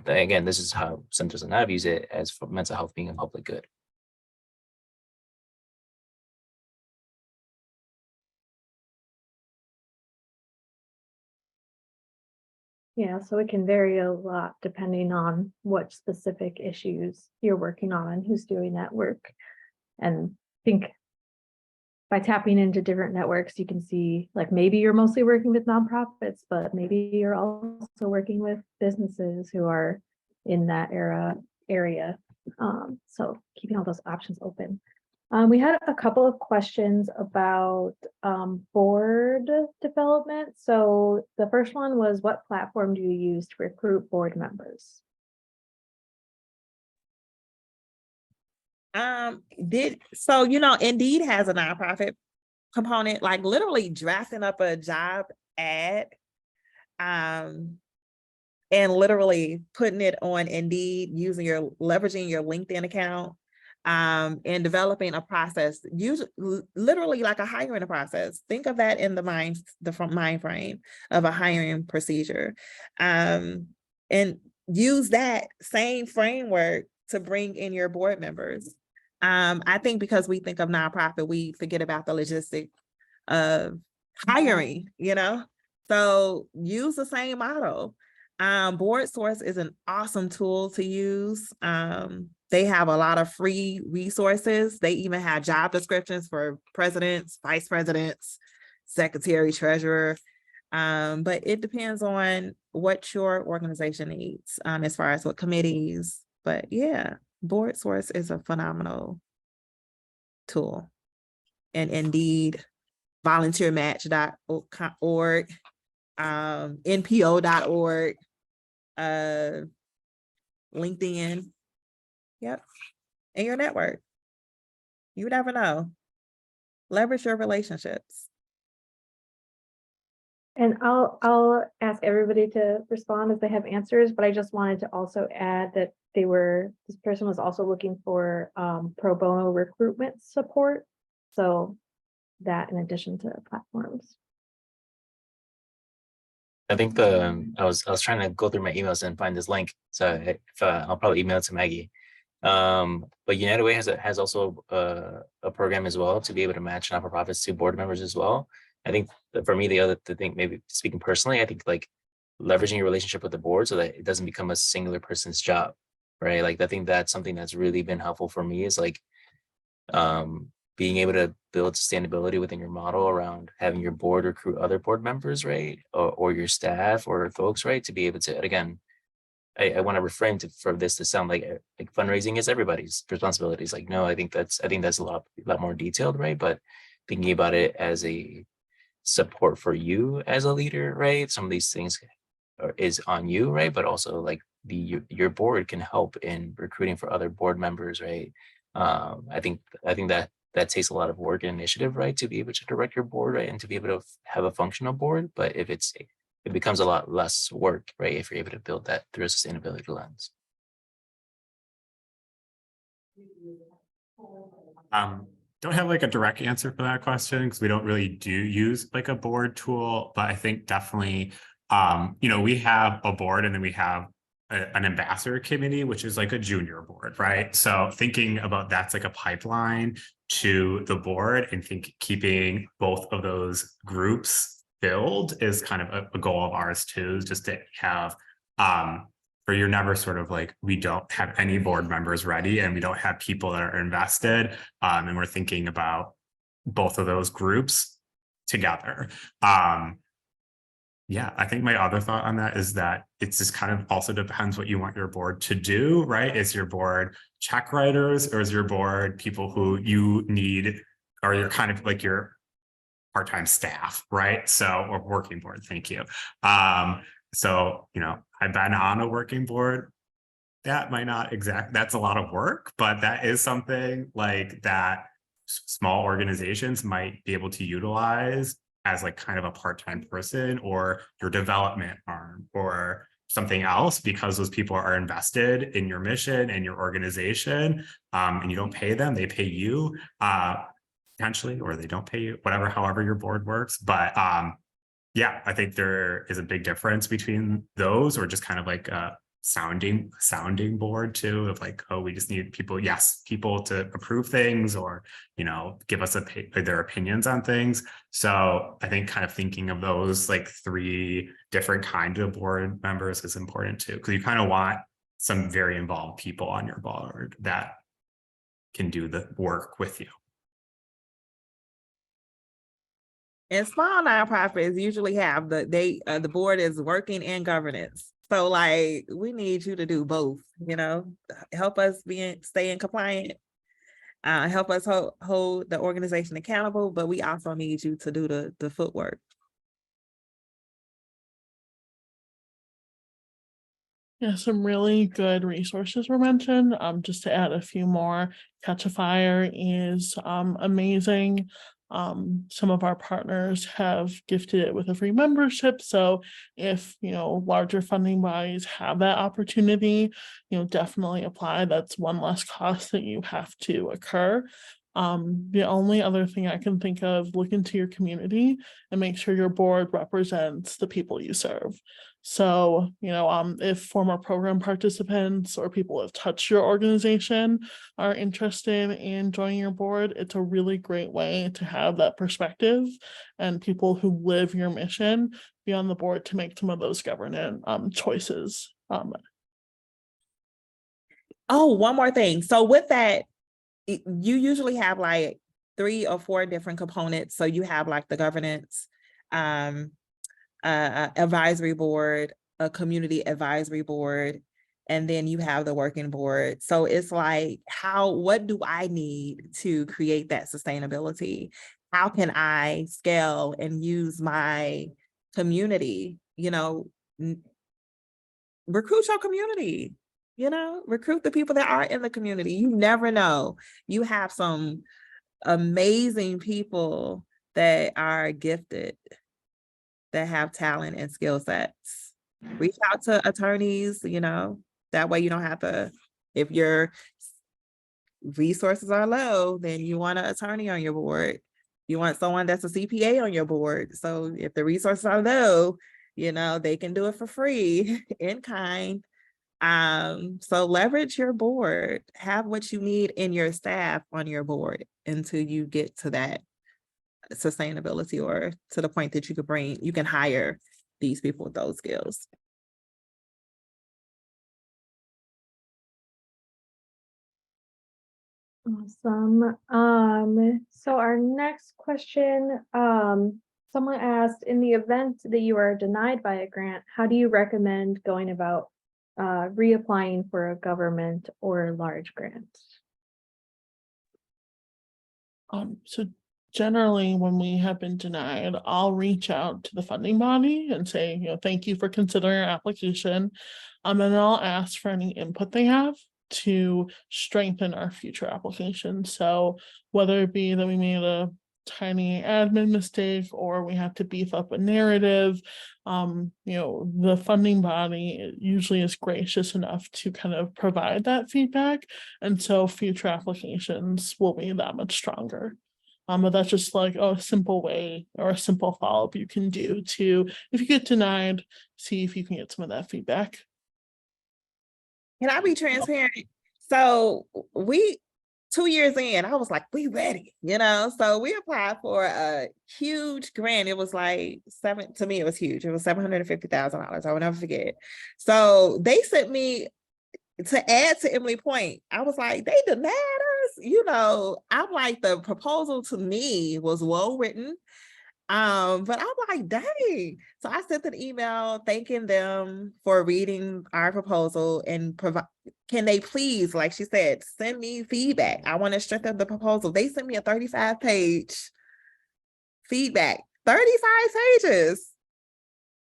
Again, this is how Centros and I views it, as for mental health being a public good. Yeah, so it can vary a lot depending on what specific issues you're working on and who's doing that work. And I think by tapping into different networks, you can see, like, maybe you're mostly working with nonprofits, but maybe you're also working with businesses who are in that area. So keeping all those options open. We had a couple of questions about board development. So the first one was, what platform do you use to recruit board members? Indeed has a nonprofit component, like literally drafting up a job ad and literally putting it on Indeed, leveraging your LinkedIn account, and developing a process, literally like a hiring process. Think of that in the mind frame of a hiring procedure, and use that same framework to bring in your board members. I think because we think of nonprofit, we forget about the logistic of hiring, so use the same model. BoardSource is an awesome tool to use. They have a lot of free resources. They even have job descriptions for presidents, vice presidents, secretary, treasurer. But it depends on what your organization needs, as far as what committees. But yeah, Board Source is a phenomenal tool. And indeed, volunteermatch.org, npo.org, LinkedIn. Yep. And your network. You never know. Leverage your relationships. And I'll ask everybody to respond as they have answers, but I just wanted to also add that this person was also looking for pro bono recruitment support. So that in addition to platforms. I think I was trying to go through my emails and find this link. So I'll probably email it to Maggie. But United Way has also a program as well to be able to match not-for-profits to board members as well. I think that for me, the thing, maybe speaking personally, I think like leveraging your relationship with the board so that it doesn't become a singular person's job, right? Like I think that's something that's really been helpful for me is like being able to build sustainability within your model around having your board recruit other board members, right? Or your staff or folks, right? To be able to, again, I want to reframe for this to sound like fundraising is everybody's responsibilities. Like, no, I think that's a lot more detailed, right? But thinking about it as a support for you as a leader, right? Some of these things is on you, right? But also like your board can help in recruiting for other board members, right? I think that takes a lot of work and initiative, right? To be able to direct your board, right? And to be able to have a functional board. But if it becomes a lot less work, right? If you're able to build that through a sustainability lens. Don't have like a direct answer for that question because we don't really use like a board tool, but I think definitely, we have a board and then we have an ambassador committee, which is like a junior board, right? So thinking about that's like a pipeline to the board and keeping both of those groups filled is kind of a goal of ours too, is just to have, or you're never sort of like, we don't have any board members ready and we don't have people that are invested. And we're thinking about both of those groups together. Yeah, I think my other thought on that is that it's just kind of also depends what you want your board to do, right? Is your board check writers or is your board people who you need, or you're kind of like your part-time staff, right? So, or working board, thank you. So, I've been on a working board. That might not that's a lot of work, but that is something like that small organizations might be able to utilize as like kind of a part-time person or your development arm or something else, because those people are invested in your mission and your organization, and you don't pay them, they pay you potentially, or they don't pay you, however your board works. But yeah, I think there is a big difference between those, or just kind of like a sounding board too, of like, oh, we just need people to approve things or, give us their opinions on things. So I think kind of thinking of those like three different kinds of board members is important too, because you kind of want some very involved people on your board that can do the work with you. And small nonprofits usually have the board is working and governance. So like we need you to do both, help us stay in compliant, help us hold the organization accountable, but we also need you to do the footwork. Yeah, some really good resources were mentioned. Just to add a few more, Catch a Fire is amazing. Some of our partners have gifted it with a free membership. So if, larger funding bodies have that opportunity, definitely apply. That's one less cost that you have to incur. The only other thing I can think of, look into your community and make sure your board represents the people you serve. So, if former program participants or people who have touched your organization are interested in joining your board, it's a really great way to have that perspective and people who live your mission be on the board to make some of those governance choices. Oh, one more thing. So with that, you usually have like 3 or 4 different components. So you have like the governance, advisory board, a community advisory board, and then you have the working board. So it's like, what do I need to create that sustainability? How can I scale and use my community, recruit your community, recruit the people that are in the community. You never know. You have some amazing people that are gifted, that have talent and skill sets. Reach out to attorneys, that way you don't have to, if your resources are low, then you want an attorney on your board. You want someone that's a CPA on your board. So if the resources are low, they can do it for free in kind. So leverage your board, have what you need in your staff on your board until you get to that sustainability, or to the point that you can hire these people with those skills. Awesome. So our next question, someone asked, in the event that you are denied by a grant, how do you recommend going about reapplying for a government or large grant? So generally, when we have been denied, I'll reach out to the funding body and say, thank you for considering our application. And I'll ask for any input they have to strengthen our future applications. So whether it be that we made a tiny admin mistake or we have to beef up a narrative, the funding body usually is gracious enough to kind of provide that feedback. And so future applications will be that much stronger. But that's just like a simple way or a simple follow-up you can do to, if you get denied, see if you can get some of that feedback. Can I be transparent? So 2 years in, I was like, we ready, so we applied for a huge grant. It was like to me, it was huge. It was $750,000. I will never forget. So they sent me to add to Emily Point. I was like, they denied us, I'm like, the proposal to me was well written. But I'm like, dang. So I sent an email thanking them for reading our proposal and can they please, like she said, send me feedback. I want to strengthen the proposal. They sent me a 35-page feedback, 35 pages.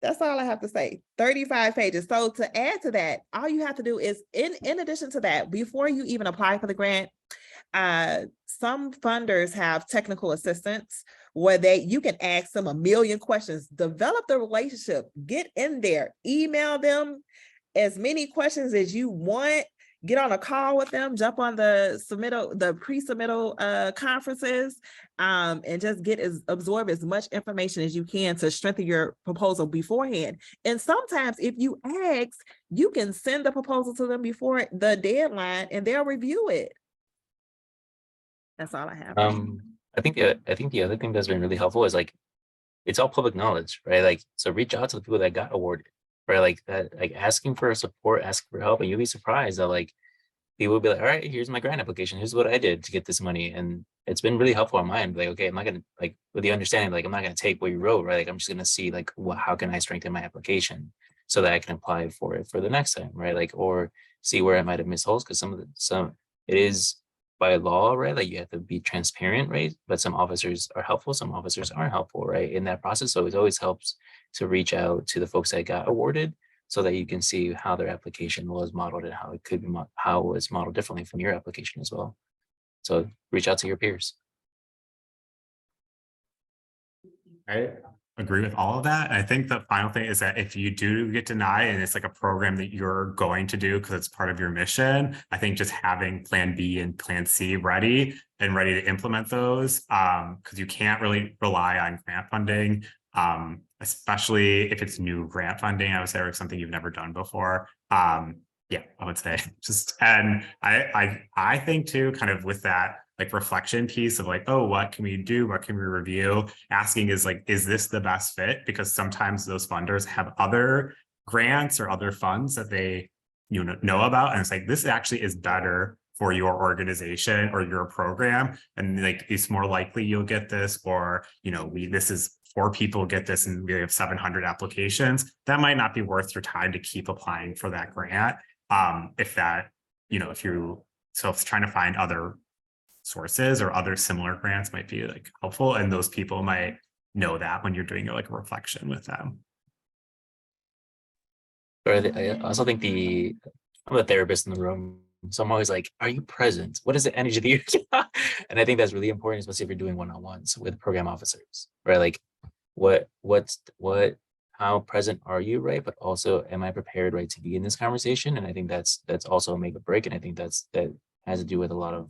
That's all I have to say, 35 pages. So to add to that, all you have to do is, in addition to that, before you even apply for the grant, some funders have technical assistants where you can ask them a million questions, develop the relationship, get in there, email them as many questions as you want, get on a call with them, jump on the pre-submittal conferences, and just absorb as much information as you can to strengthen your proposal beforehand. And sometimes if you ask, you can send the proposal to them before the deadline and they'll review it. That's all I have. I think the other thing that's been really helpful is like, it's all public knowledge, right? Like, so reach out to the people that got awarded, right? Like that, like asking for support, asking for help, and you'll be surprised that like people will be like, all right, here's my grant application. Here's what I did to get this money. And it's been really helpful on my end. Like, okay, I'm not gonna, like, with the understanding, like, I'm not gonna take what you wrote, right? Like, I'm just gonna see like, how can I strengthen my application so that I can apply for it for the next time, right? Like, or see where I might have missed holes, because it is by law, right? Like you have to be transparent, right? But some officers are helpful, some officers aren't helpful, right? In that process. So it always helps to reach out to the folks that got awarded so that you can see how their application was modeled and how it could be, how it was modeled differently from your application as well. So reach out to your peers. I agree with all of that. And I think the final thing is that if you do get denied and it's like a program that you're going to do because it's part of your mission, I think just having plan B and plan C ready to implement those, because you can't really rely on grant funding, especially if it's new grant funding, I would say, or something you've never done before. Yeah, I would say just, and I think too, kind of with that like reflection piece of like, oh, what can we do? What can we review? Asking is like, is this the best fit? Because sometimes those funders have other grants or other funds that they know about. And it's like, this actually is better for your organization or your program, and like it's more likely you'll get this, or this is 4 people get this and we have 700 applications. That might not be worth your time to keep applying for that grant. If that, so if trying to find other sources or other similar grants might be like helpful, and those people might know that when you're doing like a reflection with them. I also think I'm a therapist in the room, so I'm always like, are you present? What is the energy that you and I think that's really important, especially if you're doing one-on-ones with program officers, right? Like how present are you, right? But also, am I prepared, right, to be in this conversation? And I think that's also a make or break. And I think that has to do with a lot of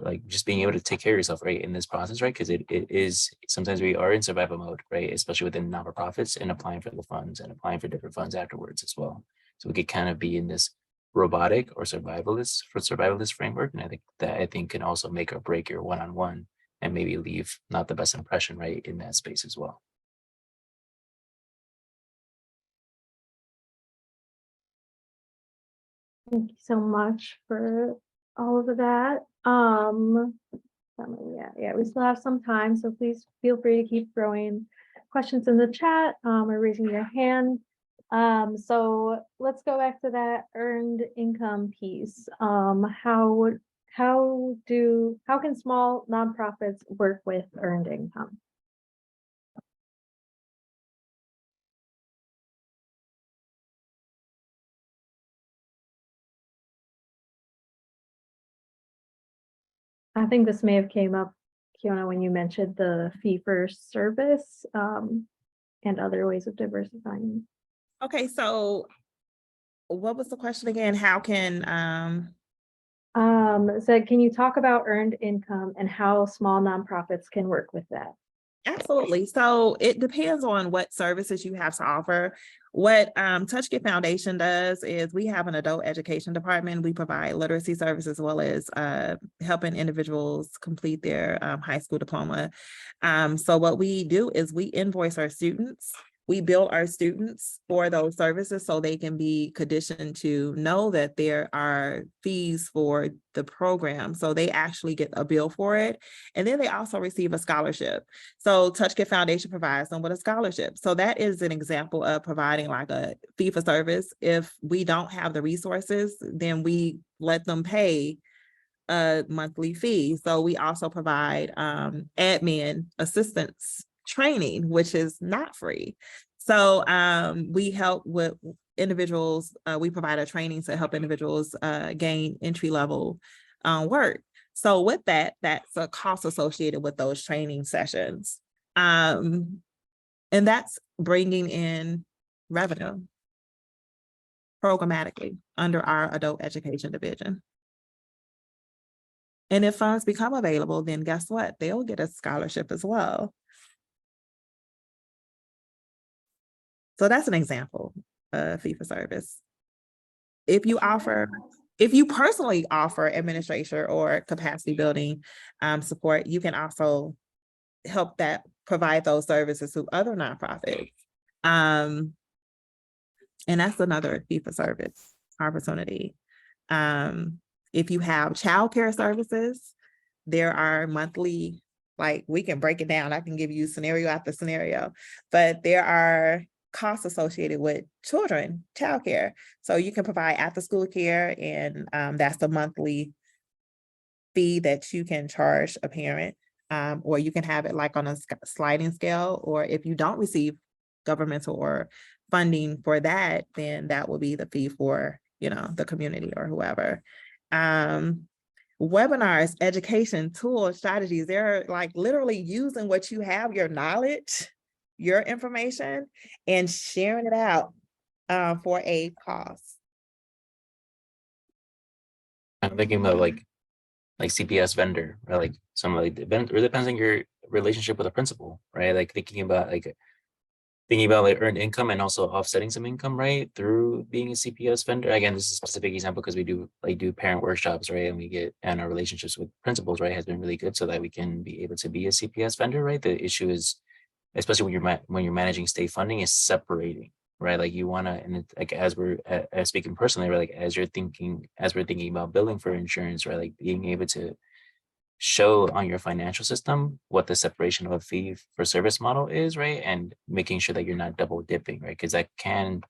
like just being able to take care of yourself, right, in this process, right? Because it is sometimes we are in survival mode, right? Especially within non-for-profits, and applying for the funds and applying for different funds afterwards as well. So we could kind of be in this robotic or survivalist framework. And I think can also make or break your one-on-one and maybe leave not the best impression, right, in that space as well. Thank you so much for all of that. Yeah, we still have some time, so please feel free to keep throwing questions in the chat or raising your hand. So let's go back to that earned income piece. How can small nonprofits work with earned income? I think this may have came up, Kiana, when you mentioned the fee for service and other ways of diversifying. Okay, so what was the question again? How can so can you talk about earned income and how small nonprofits can work with that? Absolutely. So it depends on what services you have to offer. What TouchGift Foundation does is we have an adult education department. We provide literacy services as well as helping individuals complete their high school diploma. So what we do is we invoice our students. We bill our students for those services so they can be conditioned to know that there are fees for the program. So they actually get a bill for it. And then they also receive a scholarship. So TouchGift Foundation provides them with a scholarship. So that is an example of providing like a fee for service. If we don't have the resources, then we let them pay a monthly fee. So we also provide admin assistance training, which is not free. So we help with individuals, we provide a training to help individuals gain entry-level work. So with that, that's a cost associated with those training sessions. And that's bringing in revenue programmatically under our adult education division. And if funds become available, then guess what? They'll get a scholarship as well. So that's an example of fee for service. If you personally offer administration or capacity building support, you can also help provide those services to other nonprofits. And that's another fee for service opportunity. If you have childcare services, there are monthly, like we can break it down. I can give you scenario after scenario, but there are costs associated with children, childcare. So you can provide after school care, and that's the monthly fee that you can charge a parent, or you can have it like on a sliding scale, or if you don't receive governmental or funding for that, then that will be the fee for, the community or whoever. Webinars, education, tools, strategies, they're like literally using what you have, your knowledge, your information, and sharing it out for a cost. I'm thinking about like CPS vendor, or like some like it really depends on your relationship with a principal, right? Like thinking about like earned income and also offsetting some income, right, through being a CPS vendor. Again, this is a specific example because we do parent workshops, right, and our relationships with principals, right, has been really good so that we can be able to be a CPS vendor, right. The issue is, especially when you're managing state funding, is separating, right? Like you want to, and it's like as we're as speaking personally, right? Like as we're thinking about billing for insurance, right? Like being able to show on your financial system what the separation of a fee for service model is, right? And making sure that you're not double dipping, right? Because that can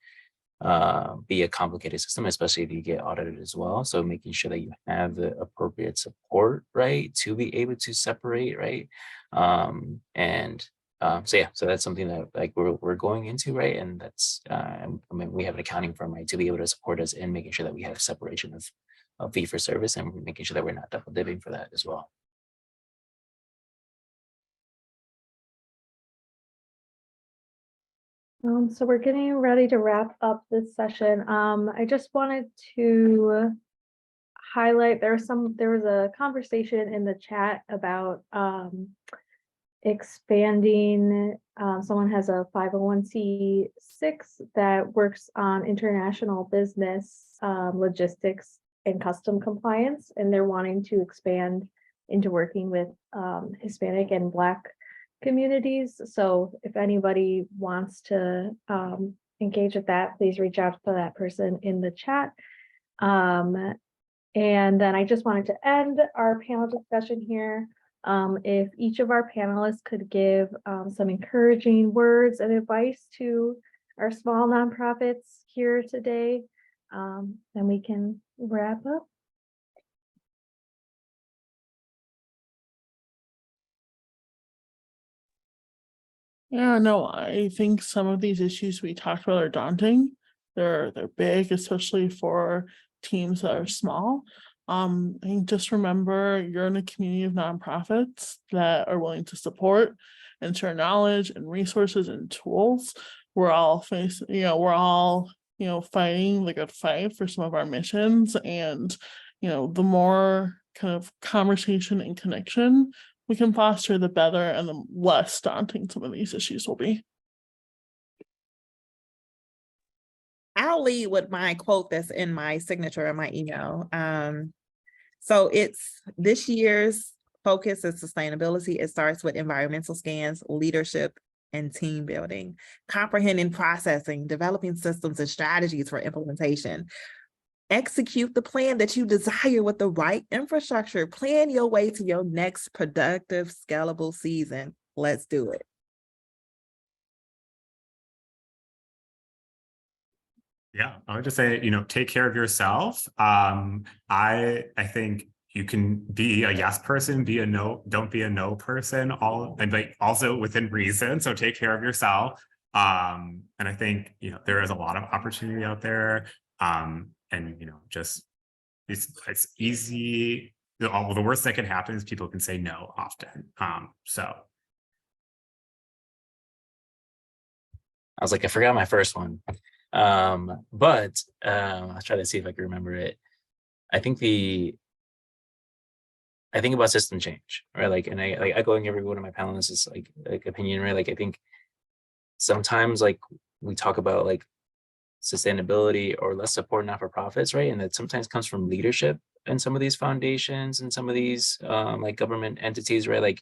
be a complicated system, especially if you get audited as well. So making sure that you have the appropriate support, right, to be able to separate, right? So yeah, so that's something that like we're going into, right? And that's I mean, we have an accounting firm, right, to be able to support us in making sure that we have separation of fee for service and making sure that we're not double dipping for that as well. So we're getting ready to wrap up this session. I just wanted to highlight, there was a conversation in the chat about expanding, someone has a 501c6 that works on international business, logistics and custom compliance, and they're wanting to expand into working with Hispanic and Black communities. So if anybody wants to engage with that, please reach out to that person in the chat. And then I just wanted to end our panel discussion here. If each of our panelists could give some encouraging words and advice to our small nonprofits here today, then we can wrap up. Yeah, no, I think some of these issues we talked about are daunting. They're big, especially for teams that are small. I think just remember you're in a community of nonprofits that are willing to support and share knowledge and resources and tools. We're all fighting the good fight for some of our missions, and the more kind of conversation and connection we can foster, the better and the less daunting some of these issues will be. I'll lead with my quote that's in my signature in my email. So it's this year's focus is sustainability. It starts with environmental scans, leadership, and team building, comprehending processing, developing systems and strategies for implementation. Execute the plan that you desire with the right infrastructure. Plan your way to your next productive, scalable season. Let's do it. Yeah, I would just say, take care of yourself. I think you can be a yes person, be a no, don't be a no person, also within reason. So take care of yourself. And I think, there is a lot of opportunity out there. And just it's easy. The worst that can happen is people can say no often. So I was like, I forgot my first one. But I'll try to see if I can remember it. I think about system change, right? Like, and I echoing every one of my panelists' like opinion, right? Like, I think sometimes like we talk about like sustainability or less support not-for-profits, right? And that sometimes comes from leadership in some of these foundations and some of these like government entities, right? Like,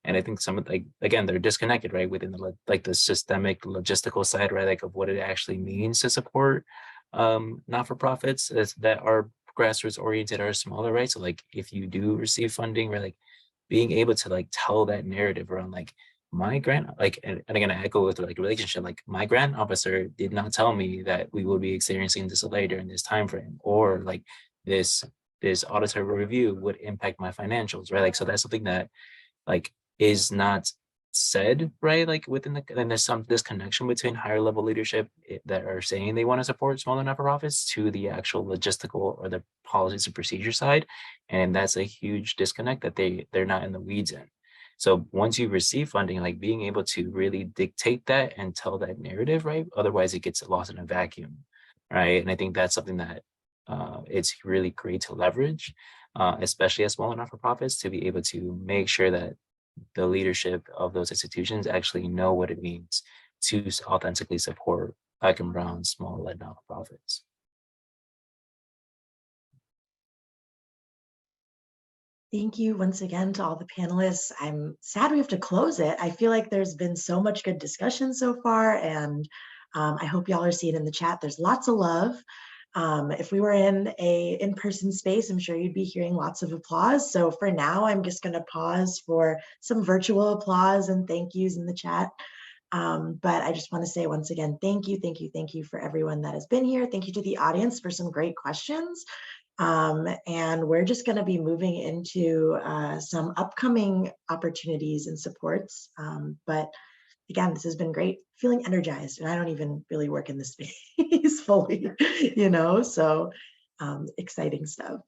and I think some of again, they're disconnected, right? Within the systemic logistical side, right? Like of what it actually means to support not-for-profits that are grassroots oriented or smaller, right? So like if you do receive funding, right, like being able to like tell that narrative around like my grant, like, and again, I echo with like relationship, like my grant officer did not tell me that we will be experiencing this delay during this time frame, or like this auditor review would impact my financials, right? Like, so that's something that like is not said, right? Like within and there's some disconnection between higher level leadership that are saying they want to support smaller not-for-profits to the actual logistical or the policies and procedure side. And that's a huge disconnect that they're not in the weeds in. So once you receive funding, like being able to really dictate that and tell that narrative, right? Otherwise it gets lost in a vacuum, right? And I think that's something that it's really great to leverage, especially as smaller not-for-profits, to be able to make sure that the leadership of those institutions actually know what it means to authentically support Black and brown small-led not-for-profits. Thank you once again to all the panelists. I'm sad we have to close it. I feel like there's been so much good discussion so far, and I hope y'all are seeing in the chat. There's lots of love. If we were in a in-person space, I'm sure you'd be hearing lots of applause. So for now, I'm just going to pause for some virtual applause and thank yous in the chat. But I just want to say once again, thank you, thank you, thank you for everyone that has been here. Thank you to the audience for some great questions. And we're just going to be moving into some upcoming opportunities and supports. But again, this has been great, feeling energized, and I don't even really work in this space fully, so exciting stuff.